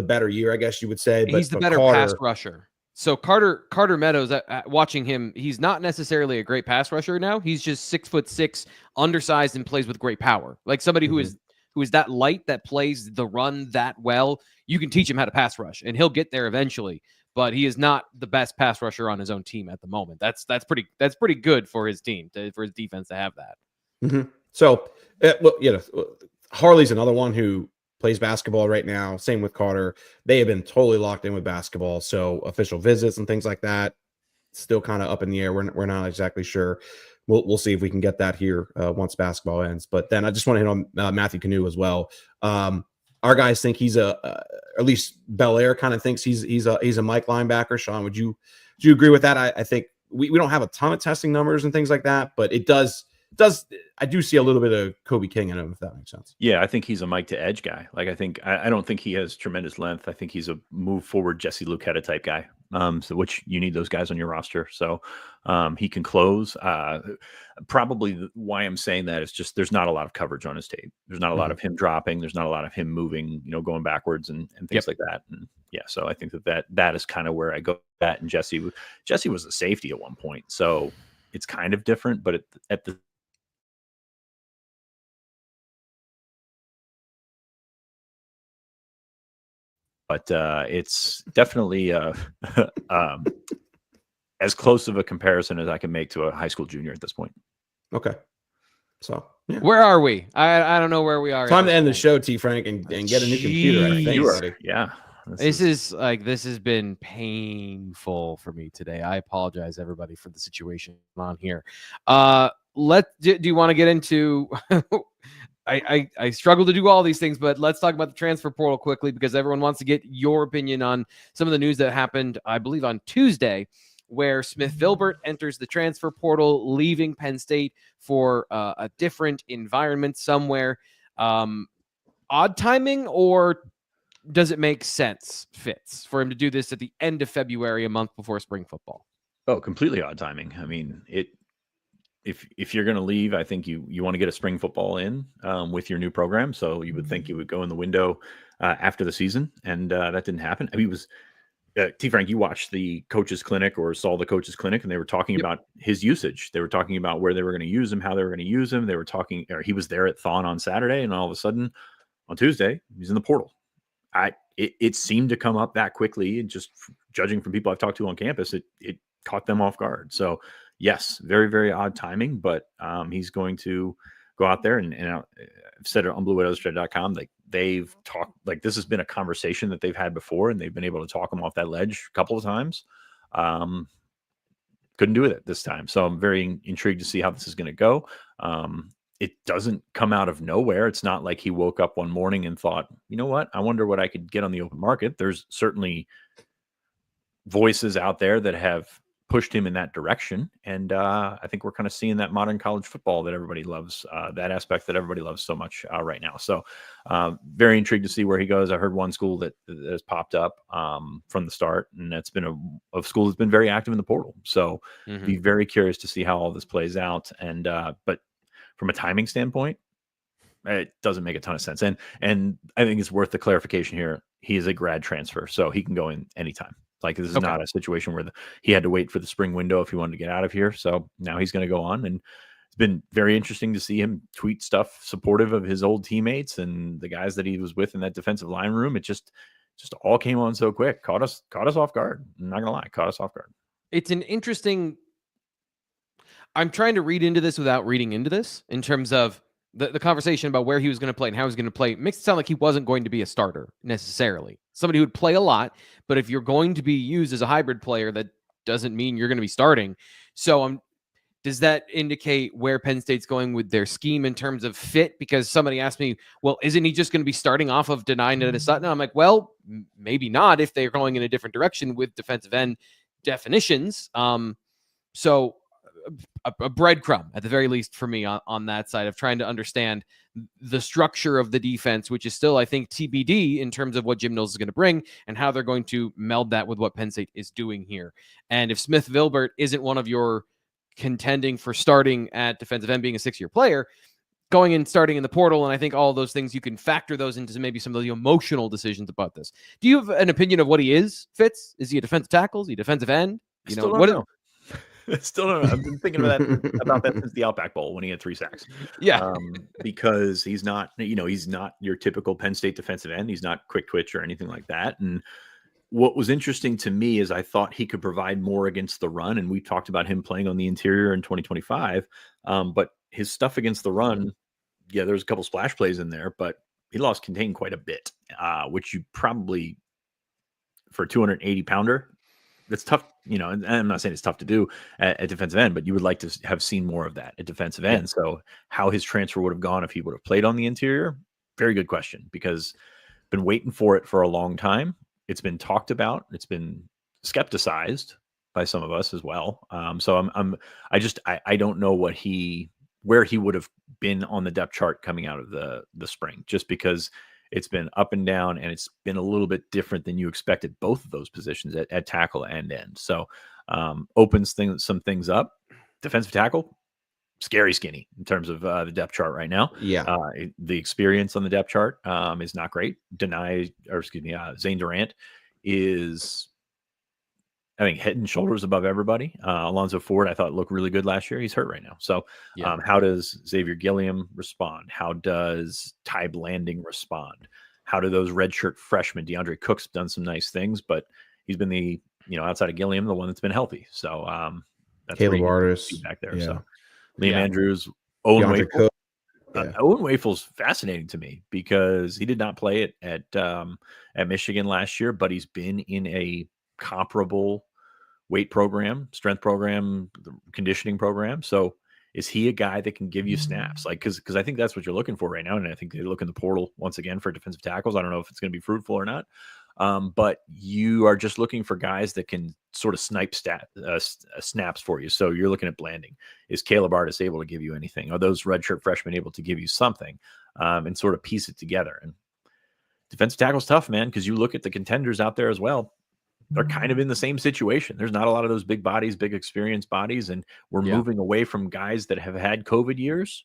better year, I guess you would say. But he's the better pass rusher. So Carter Meadows, watching him, he's not necessarily a great pass rusher now. He's just 6'6", undersized, and plays with great power. Like somebody who is that light, that plays the run that well. You can teach him how to pass rush, and he'll get there eventually. But he is not the best pass rusher on his own team at the moment. That's pretty good for his team, for his defense to have that. So, Harley's another one who plays basketball right now. Same with Carter. They have been totally locked in with basketball. So official visits and things like that, still kind of up in the air. We're not exactly sure. We'll see if we can get that here once basketball ends. But then I just want to hit on Matthew Canoe as well. Our guys think he's at least Bel Air kind of thinks he's a Mike linebacker. Sean, would you agree with that? I think we don't have a ton of testing numbers and things like that, but it does. I do see a little bit of Kobe King in him, if that makes sense. Yeah, I think he's a Mike to edge guy. Like I don't think he has tremendous length. I think he's a move forward Jesse Luketa type guy. So which you need those guys on your roster. So he can close. Probably why I'm saying that is just there's not a lot of coverage on his tape. There's not a lot of him dropping. There's not a lot of him moving, going backwards and things like that. And yeah, so I think that is kind of where I go with that. And Jesse was a safety at one point, so it's kind of different, but it's definitely as close of a comparison as I can make to a high school junior at this point. Okay. So yeah. Where are we? I don't know where we are. Time to end the show, T. Frank, and get a new computer. I think. Yeah. This has been painful for me today. I apologize, everybody, for the situation on here. Do you want to get into? I struggle to do all these things, but let's talk about the transfer portal quickly because everyone wants to get your opinion on some of the news that happened, I believe, on Tuesday, where Smith Vilbert enters the transfer portal, leaving Penn State for a different environment somewhere. Odd timing, or does it make sense, Fitz, for him to do this at the end of February, a month before spring football? Oh, completely odd timing. I mean, if you're going to leave, I think you want to get a spring football in with your new program. So you would think you would go in the window after the season, and that didn't happen. I mean, it was T. Frank, you watched the coaches clinic or saw the coaches clinic, and they were talking about his usage. They were talking about where they were going to use him, how they were going to use him. They were talking, or he was there at Thon on Saturday, and all of a sudden on Tuesday, he's in the portal. It seemed to come up that quickly, and just judging from people I've talked to on campus, it caught them off guard. So yes, very, very odd timing, but he's going to go out there and I've said it on BlueWillows.com. Like they've talked, like this has been a conversation that they've had before, and they've been able to talk him off that ledge a couple of times. Couldn't do it this time. So I'm very intrigued to see how this is going to go. It doesn't come out of nowhere. It's not like he woke up one morning and thought, you know what, I wonder what I could get on the open market. There's certainly voices out there that have pushed him in that direction. And I think we're kind of seeing that modern college football that everybody loves, that aspect that everybody loves so much right now. So very intrigued to see where he goes. I heard one school that has popped up from the start, and that's been a school that's been very active in the portal. So be very curious to see how all this plays out. And but from a timing standpoint, it doesn't make a ton of sense. And I think it's worth the clarification here. He is a grad transfer, so he can go in anytime. Like this is not a situation where he had to wait for the spring window if he wanted to get out of here. So now he's going to go on, and it's been very interesting to see him tweet stuff supportive of his old teammates and the guys that he was with in that defensive line room. It just all came on so quick, caught us off guard. I'm not gonna lie, caught us off guard. It's an interesting. I'm trying to read into this without reading into this in terms of the conversation about where he was going to play and how he was going to play. It makes it sound like he wasn't going to be a starter necessarily. Somebody who would play a lot, but if you're going to be used as a hybrid player, that doesn't mean you're going to be starting. So Does that indicate where Penn State's going with their scheme in terms of fit? Because somebody asked me, well, isn't he just going to be starting off of Denine and Sutton? I'm like, well, maybe not if they're going in a different direction with defensive end definitions. So a breadcrumb at the very least for me on that side of trying to understand the structure of the defense, which is still, I think, TBD in terms of what Jim Knowles is going to bring and how they're going to meld that with what Penn State is doing here. And if Smith Vilbert isn't one of your contending for starting at defensive end, being a 6-year player, going and starting in the portal, and I think all those things, you can factor those into maybe some of the emotional decisions about this. Do you have an opinion of what he is, Fitz? Is he a defensive tackle? Is he a defensive end? You know, what? Still don't know. I've been thinking about that since the Outback Bowl when he had 3 sacks. Yeah. Because he's not, he's not your typical Penn State defensive end. He's not quick twitch or anything like that. And what was interesting to me is I thought he could provide more against the run. And we talked about him playing on the interior in 2025. But his stuff against the run, yeah, there's a couple splash plays in there, but he lost contain quite a bit, which you probably, for a 280 pounder, that's tough, and I'm not saying it's tough to do at defensive end, but you would like to have seen more of that at defensive end. So how his transfer would have gone if he would have played on the interior, very good question, because been waiting for it for a long time. It's been talked about. It's been skepticized by some of us as well. So I don't know where he would have been on the depth chart coming out of the spring, just because it's been up and down, and it's been a little bit different than you expected both of those positions at tackle and end. So opens some things up. Defensive tackle, scary skinny in terms of the depth chart right now. Yeah. The experience on the depth chart is not great. Zane Durant is, I think, head and shoulders above everybody. Alonzo Ford, I thought, looked really good last year. He's hurt right now. So how does Xavier Gilliam respond? How does Ty Blanding respond? How do those redshirt freshmen? DeAndre Cook's done some nice things, but he's been the, outside of Gilliam, the one that's been healthy. So that's Caleb Artis back there. Yeah. So Liam Andrews, Owen DeAndre Wafle. Cook. Owen Wafle's fascinating to me because he did not play at Michigan last year, but he's been in a comparable weight program, strength program, conditioning program. So is he a guy that can give you snaps? Like, because I think that's what you're looking for right now. And I think they look in the portal once again for defensive tackles. I don't know if it's going to be fruitful or not. But you are just looking for guys that can sort of snipe snaps for you. So you're looking at Blanding. Is Caleb Artis able to give you anything? Are those redshirt freshmen able to give you something and sort of piece it together? And defensive tackle's tough, man, because you look at the contenders out there as well. They're kind of in the same situation. There's not a lot of those big bodies, big experienced bodies, and we're moving away from guys that have had COVID years,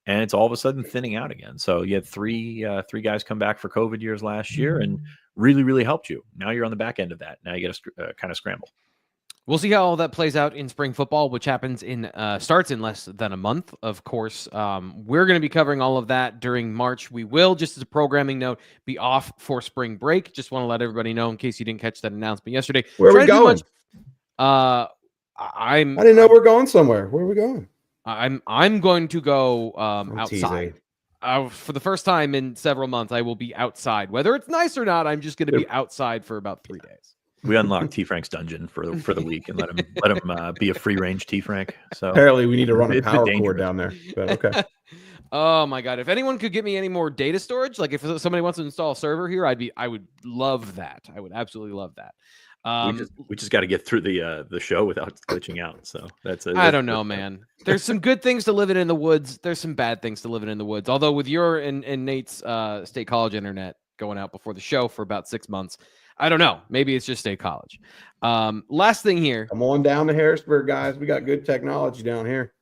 and it's all of a sudden thinning out again. So you had three guys come back for COVID years last year and really, really helped you. Now you're on the back end of that. Now you got to kind of scramble. We'll see how all that plays out in spring football, which happens starts in less than a month. Of course, we're going to be covering all of that during March. We will, just as a programming note, be off for spring break. Just want to let everybody know in case you didn't catch that announcement yesterday. Where are we going? I didn't know we're going somewhere. Where are we going? I'm going to go outside. For the first time in several months, I will be outside. Whether it's nice or not, I'm just going to be outside for about 3 days. We unlocked T Frank's dungeon for the week and let him be a free range T Frank. So apparently we need to run a power cord down there. But okay. Oh my God! If anyone could get me any more data storage, like if somebody wants to install a server here, I would love that. I would absolutely love that. We just got to get through the show without glitching out. So I don't know, man. There's some good things to living in the woods. There's some bad things to living in the woods. Although with your and Nate's State College internet going out before the show for about 6 months, I don't know. Maybe it's just State College. Last thing here. Come on down to Harrisburg, guys. We got good technology down here.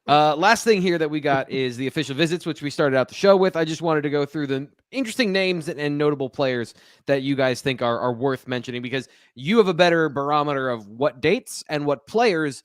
Last thing here that we got is the official visits, which we started out the show with. I just wanted to go through the interesting names and notable players that you guys think are worth mentioning, because you have a better barometer of what dates and what players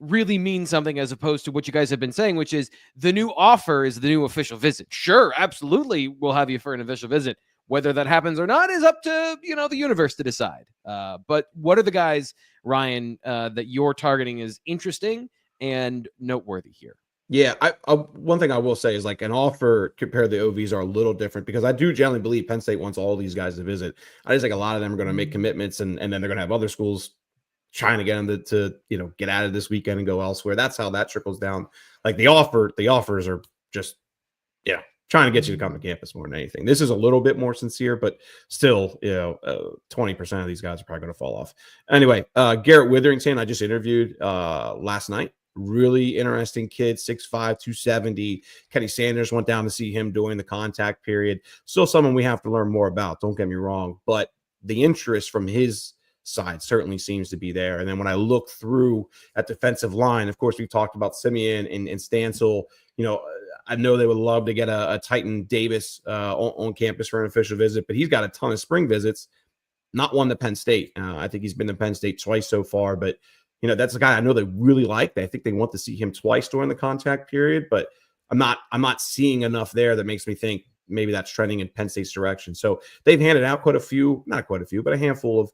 really mean something, as opposed to what you guys have been saying, which is the new offer is the new official visit. Sure, absolutely, we'll have you for an official visit. Whether that happens or not is up to, the universe to decide. But what are the guys, Ryan, that you're targeting is interesting and noteworthy here? Yeah, one thing I will say is, like, an offer compared to the OVs are a little different, because I do generally believe Penn State wants all these guys to visit. I just think a lot of them are going to make commitments, and then they're going to have other schools trying to get him to get out of this weekend and go elsewhere. That's how that trickles down. Like the offers are just trying to get you to come to campus more than anything. This is a little bit more sincere, but still, 20% of these guys are probably going to fall off. Anyway, Garrett Witherington, I just interviewed last night. Really interesting kid, 6'5", 270. Kenny Sanders went down to see him during the contact period. Still someone we have to learn more about, don't get me wrong, but the interest from his side certainly seems to be there. And then when I look through at defensive line, of course, we talked about Simeon and Stansel. I know they would love to get a Titan Davis on campus for an official visit, but he's got a ton of spring visits, not one to Penn State. I think he's been to Penn State twice so far, but that's a guy I know they really like. I think they want to see him twice during the contact period, but I'm not seeing enough there that makes me think maybe that's trending in Penn State's direction. So they've handed out not quite a few, but a handful of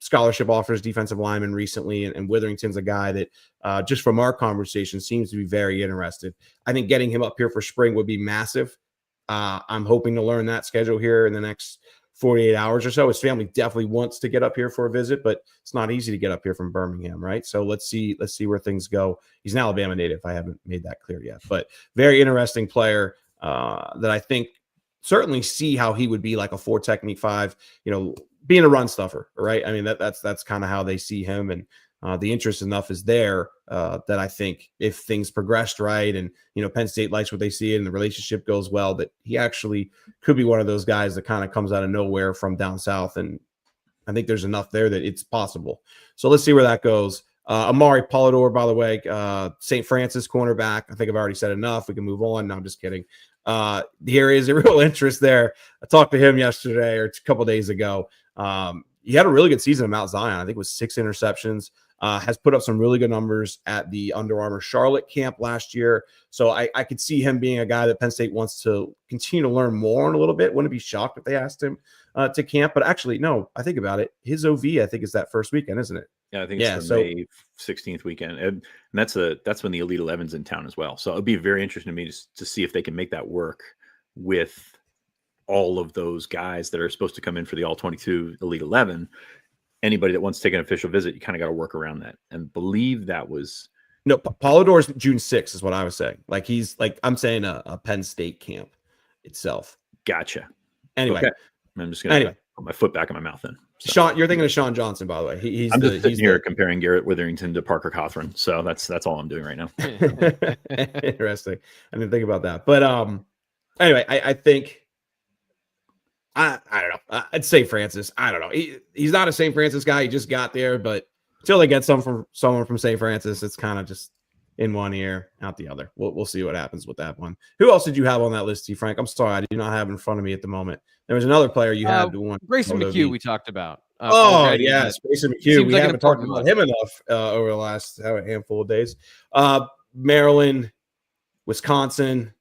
scholarship offers, defensive linemen recently, and Witherington's a guy that just from our conversation seems to be very interested. I think getting him up here for spring would be massive. I'm hoping to learn that schedule here in the next 48 hours or so. His family definitely wants to get up here for a visit, but it's not easy to get up here from Birmingham, right? So let's see where things go. He's an Alabama native. I haven't made that clear yet, but very interesting player that I think certainly see how he would be like a 4 technique 5, being a run stuffer, right? I mean, that's kind of how they see him, and the interest enough is there that I think if things progressed right and Penn State likes what they see and the relationship goes well, that he actually could be one of those guys that kind of comes out of nowhere from down south, and I think there's enough there that it's possible. So let's see where that goes. Amari Polidor, by the way, St. Francis cornerback. I think I've already said enough. We can move on. No, I'm just kidding. There is a real interest there. I talked to him yesterday or a couple days ago. He had a really good season at Mount Zion. I think it was 6 interceptions. Has put up some really good numbers at the Under Armour Charlotte camp last year. So I could see him being a guy that Penn State wants to continue to learn more on a little bit. Wouldn't be shocked if they asked him to camp. But actually, no, I think about it. His OV, I think, is that first weekend, isn't it? Yeah, I think it's the May 16th weekend. And that's when the Elite 11's in town as well. So it'd be very interesting to me to see if they can make that work with all of those guys that are supposed to come in for the All-22 Elite 11. Anybody that wants to take an official visit, you kind of got to work around that. And believe that was no. Polidor's June 6th is what I was saying. Like he's like I'm saying a Penn State camp itself. Gotcha. Anyway, okay. I'm just gonna put my foot back in my mouth then. So. Sean, you're thinking of Sean Johnson, by the way. He's sitting here comparing Garrett Witherington to Parker Cothran. So that's all I'm doing right now. Interesting. I didn't think about that, but anyway, I think. I don't know. I'd say Francis. I don't know. He's not a St. Francis guy. He just got there, but until they get someone from St. Francis, it's kind of just in one ear, out the other. We'll see what happens with that one. Who else did you have on that list, T. Frank? I'm sorry, I do not have in front of me at the moment. There was another player you had. Grayson McHugh we talked about. Yes, Grayson McHugh. We haven't talked about him enough over the last handful of days. Maryland, Wisconsin,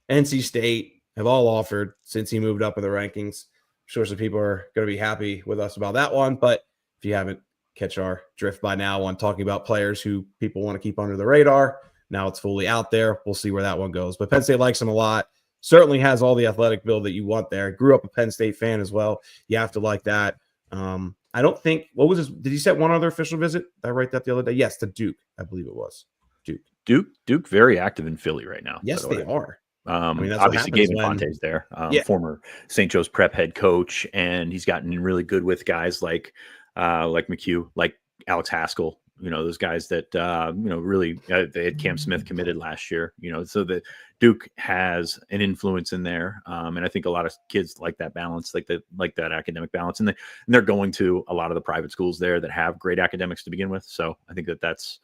NC State have all offered since he moved up in the rankings. I'm sure some people are going to be happy with us about that one, but if you haven't catch our drift by now on talking about players who people want to keep under the radar, now it's fully out there. We'll see where that one goes. But Penn State likes him a lot. Certainly has all the athletic build that you want there. Grew up a Penn State fan as well. You have to like that. I don't think, what was his, did he set one other official visit? Did I write that the other day? Yes, to Duke, I believe it was. Duke very active in Philly right now. Yes, they are. Obviously Gavin Fonte's there, former St. Joe's Prep head coach, and he's gotten really good with guys like McHugh, like Alex Haskell, those guys that, really they had Cam Smith committed last year, so that Duke has an influence in there. And I think a lot of kids like that balance, like that academic balance, and they're going to a lot of the private schools there that have great academics to begin with. So I think that's,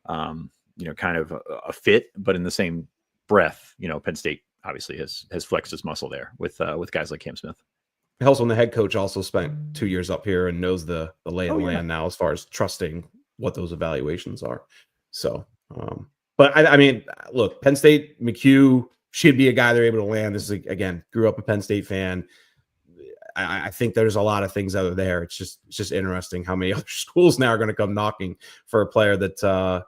kind of a fit, but in the same breath, Penn State obviously has flexed his muscle there with guys like Cam Smith. Helson, the head coach, also spent 2 years up here and knows the lay of the land now as far as trusting what those evaluations are. So, but I mean, look, Penn State, McHugh should be a guy they're able to land. This is, again, grew up a Penn State fan. I think there's a lot of things out there. It's just interesting how many other schools now are going to come knocking for a player that,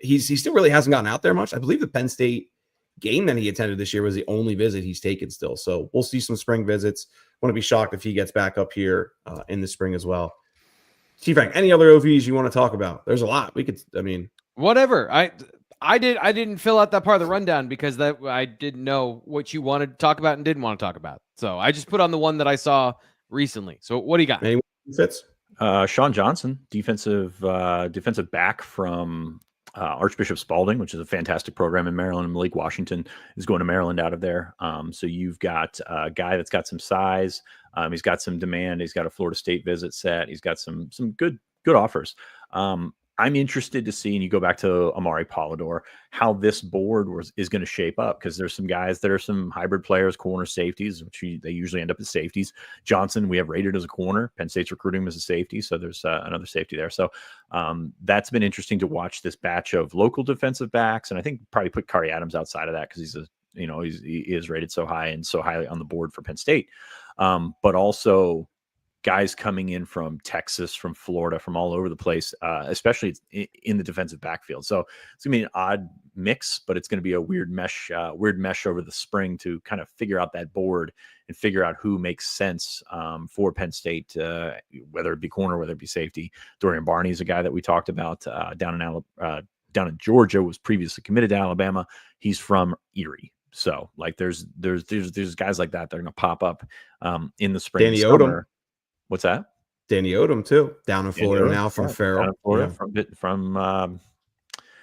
he still really hasn't gotten out there much. I believe the Penn State game that he attended this year was the only visit he's taken still. So we'll see some spring visits. Wouldn't be shocked if he gets back up here in the spring as well. Chief Frank, any other OVs you want to talk about? There's a lot. Whatever. I didn't fill out that part of the rundown because I didn't know what you wanted to talk about and didn't want to talk about. So I just put on the one that I saw recently. So what do you got? Anyone Fitz? Sean Johnson, defensive back from Archbishop Spalding, which is a fantastic program in Maryland. And Malik Washington is going to Maryland out of there. So you've got a guy that's got some size. He's got some demand. He's got a Florida State visit set. He's got some good offers. I'm interested to see, and you go back to Amari Polidor, how this board is going to shape up, because there's some guys that are some hybrid players, corner safeties, which they usually end up as safeties. Johnson, we have rated as a corner. Penn State's recruiting him as a safety, so there's another safety there. So that's been interesting to watch this batch of local defensive backs, and I think probably put Kari Adams outside of that because he is rated so high and so highly on the board for Penn State, but also guys coming in from Texas, from Florida, from all over the place, especially in the defensive backfield. So it's gonna be an odd mix, but it's gonna be a weird mesh over the spring to kind of figure out that board and figure out who makes sense for Penn State, whether it be corner, whether it be safety. Dorian Barney is a guy that we talked about down in Georgia, was previously committed to Alabama. He's from Erie. So like there's guys like that are gonna pop up in the spring. Danny Odom. What's that? Danny Odom too, down in Florida now from Farrell. Florida, from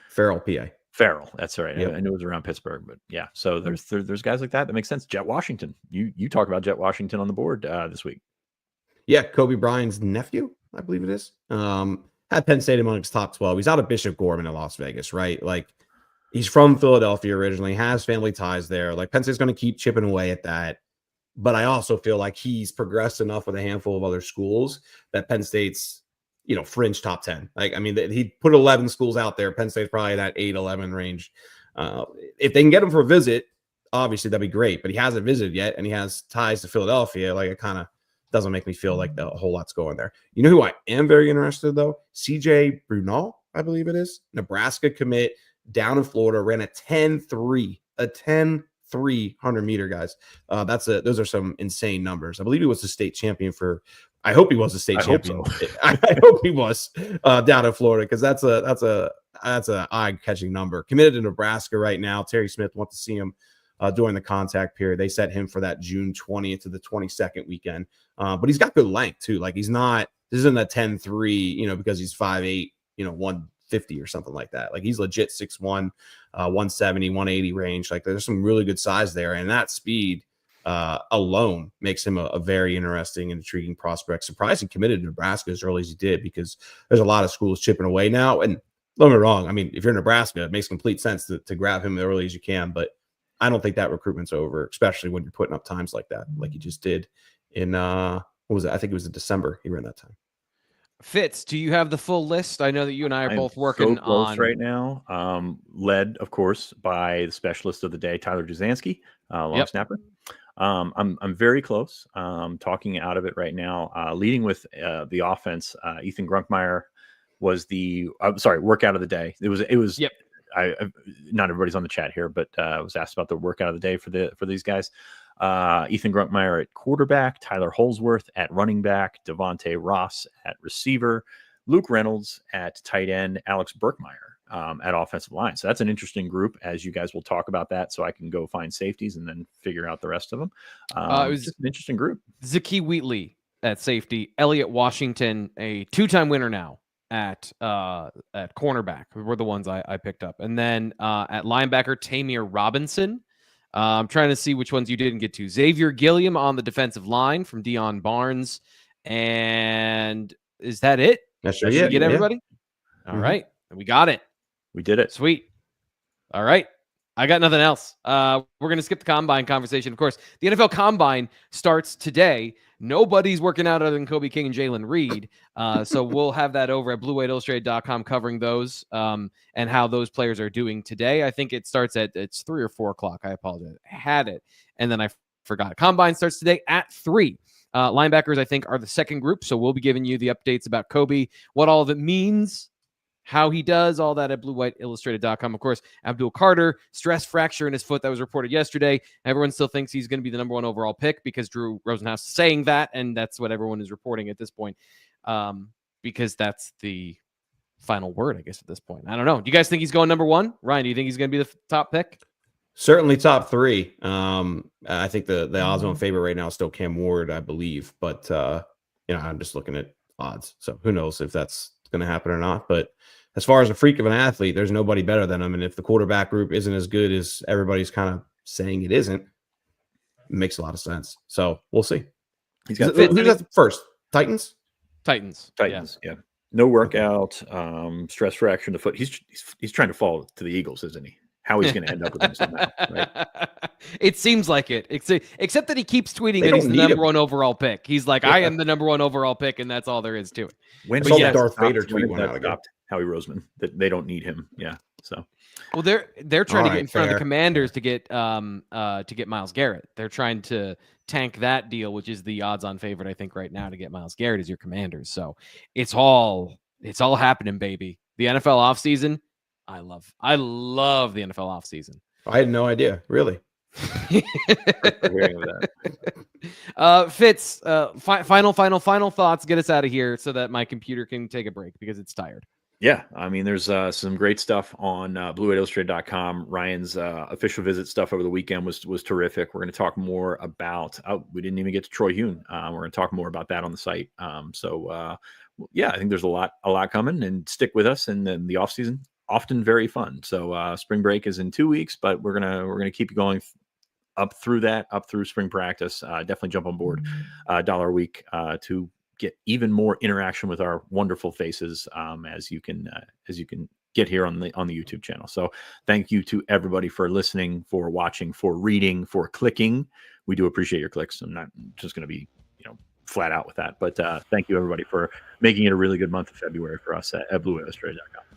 Farrell, PA. Farrell, that's right. Yep. I knew it was around Pittsburgh, but yeah. So there's guys like that makes sense. Jet Washington, you talk about Jet Washington on the board this week. Yeah, Kobe Bryant's nephew, I believe it is. Had Penn State among his top 12. He's out of Bishop Gorman in Las Vegas, right? Like he's from Philadelphia originally, has family ties there. Like Penn State's going to keep chipping away at that. But I also feel like he's progressed enough with a handful of other schools that Penn State's, fringe top 10. Like, I mean, he put 11 schools out there. Penn State's probably that 8-11 range. If they can get him for a visit, obviously that'd be great. But he hasn't visited yet, and he has ties to Philadelphia. Like, it kind of doesn't make me feel like a whole lot's going there. You know who I am very interested, though? CJ Brunel, I believe it is. Nebraska commit down in Florida, ran a 10-3. A 10-3 100-meter, guys. Those are some insane numbers. I believe he was the state champion I hope he was a state champion. So. I hope he was down in Florida, because that's a eye-catching number. Committed to Nebraska right now. Terry Smith wants to see him during the contact period. They set him for that June 20th to the 22nd weekend. But he's got good length too. Like this isn't a 10-3, because he's 5'8", 150 or something like that. Like he's legit 6'1", 170, 180 range. Like there's some really good size there, and that speed alone makes him a very interesting and intriguing prospect. Surprised he committed to Nebraska as early as he did, because there's a lot of schools chipping away now. And don't get me wrong, I mean, if you're in Nebraska, it makes complete sense to grab him as early as you can. But I don't think that recruitment's over, especially when you're putting up times like that, like you just did in what was it? I think it was in December he ran that time. Fitz, do you have the full list? I know that you and I are both working so close on right now. Led, of course, by the specialist of the day, Tyler Jasanski, long snapper. I'm very close. Talking out of it right now. Leading with the offense, Ethan Grunkmeyer was the workout of the day. It was. Yep. Not everybody's on the chat here, but I was asked about the workout of the day for these guys. Ethan Grunkmeyer at quarterback, Tyler Holsworth at running back, Devontae Ross at receiver, Luke Reynolds at tight end, Alex Burkmeyer at offensive line. So that's an interesting group, as you guys will talk about that, so I can go find safeties and then figure out the rest of them. It was just an interesting group. Zaki Wheatley at safety, Elliott Washington, a two-time winner now at cornerback, were the ones I picked up. And then at linebacker, Tamir Robinson. I'm trying to see which ones you didn't get to. Xavier Gilliam on the defensive line from Dion Barnes. And is that it? That's right. Did you get everybody? Yeah. All right. We got it. We did it. Sweet. All right. I got nothing else. We're going to skip the combine conversation. Of course, the NFL combine starts today. Nobody's working out other than Kobe King and Jalen Reed. So we'll have that over at BlueWhiteIllustrated.com covering those and how those players are doing today. I think it starts it's 3 or 4 o'clock. I apologize. I had it, and then I forgot. Combine starts today at 3. Linebackers, I think, are the second group. So we'll be giving you the updates about Kobe, what all of it means, how he does, all that at BlueWhiteIllustrated.com. Of course, Abdul Carter, stress fracture in his foot that was reported yesterday. Everyone still thinks he's going to be the #1 overall pick because Drew Rosenhaus is saying that, and that's what everyone is reporting at this point. because that's the final word, I guess, at this point. I don't know. Do you guys think he's going number 1? Ryan, do you think he's going to be the top pick? Certainly top 3. I think the odds-on favorite right now is still Cam Ward, I believe. But, I'm just looking at odds. So who knows if that's going to happen or not. But as far as a freak of an athlete, there's nobody better than him. And if the quarterback group isn't as good as everybody's kind of saying it isn't, it makes a lot of sense. So we'll see. He's got who's that first? Titans? Titans. Yeah. No workout, stress fracture in the foot. He's trying to fall to the Eagles, isn't he? How he's going to end up with them somehow, right? It seems like it. Except that he keeps tweeting that he's the number 1 overall pick. He's like, I am the number 1 overall pick, and that's all there is to it. When Darth Vader tweet went out again. Howie Roseman that they don't need him. Yeah. So, well, they're trying to get in front of the Commanders to get Myles Garrett. They're trying to tank that deal, which is the odds-on favorite, I think, right now to get Myles Garrett as your Commanders. So it's all happening, baby. The NFL offseason, I love the NFL offseason. I had no idea, really. Fitz, final thoughts. Get us out of here so that my computer can take a break because it's tired. Yeah, I mean, there's some great stuff on BlueWhiteIllustrated.com. Ryan's official visit stuff over the weekend was terrific. We're going to talk more about. We didn't even get to Troy Huhn. We're going to talk more about that on the site. Yeah, I think there's a lot coming, and stick with us. And then the off season, often very fun. So spring break is in 2 weeks, but we're gonna keep going up through spring practice. Definitely jump on board. $1 a week to get even more interaction with our wonderful faces as you can get here on the YouTube channel. So thank you to everybody for listening, for watching, for reading, for clicking. We do appreciate your clicks. I'm not just going to be flat out with that, but thank you everybody for making it a really good month of February for us at BlueWhiteIllustrated.com.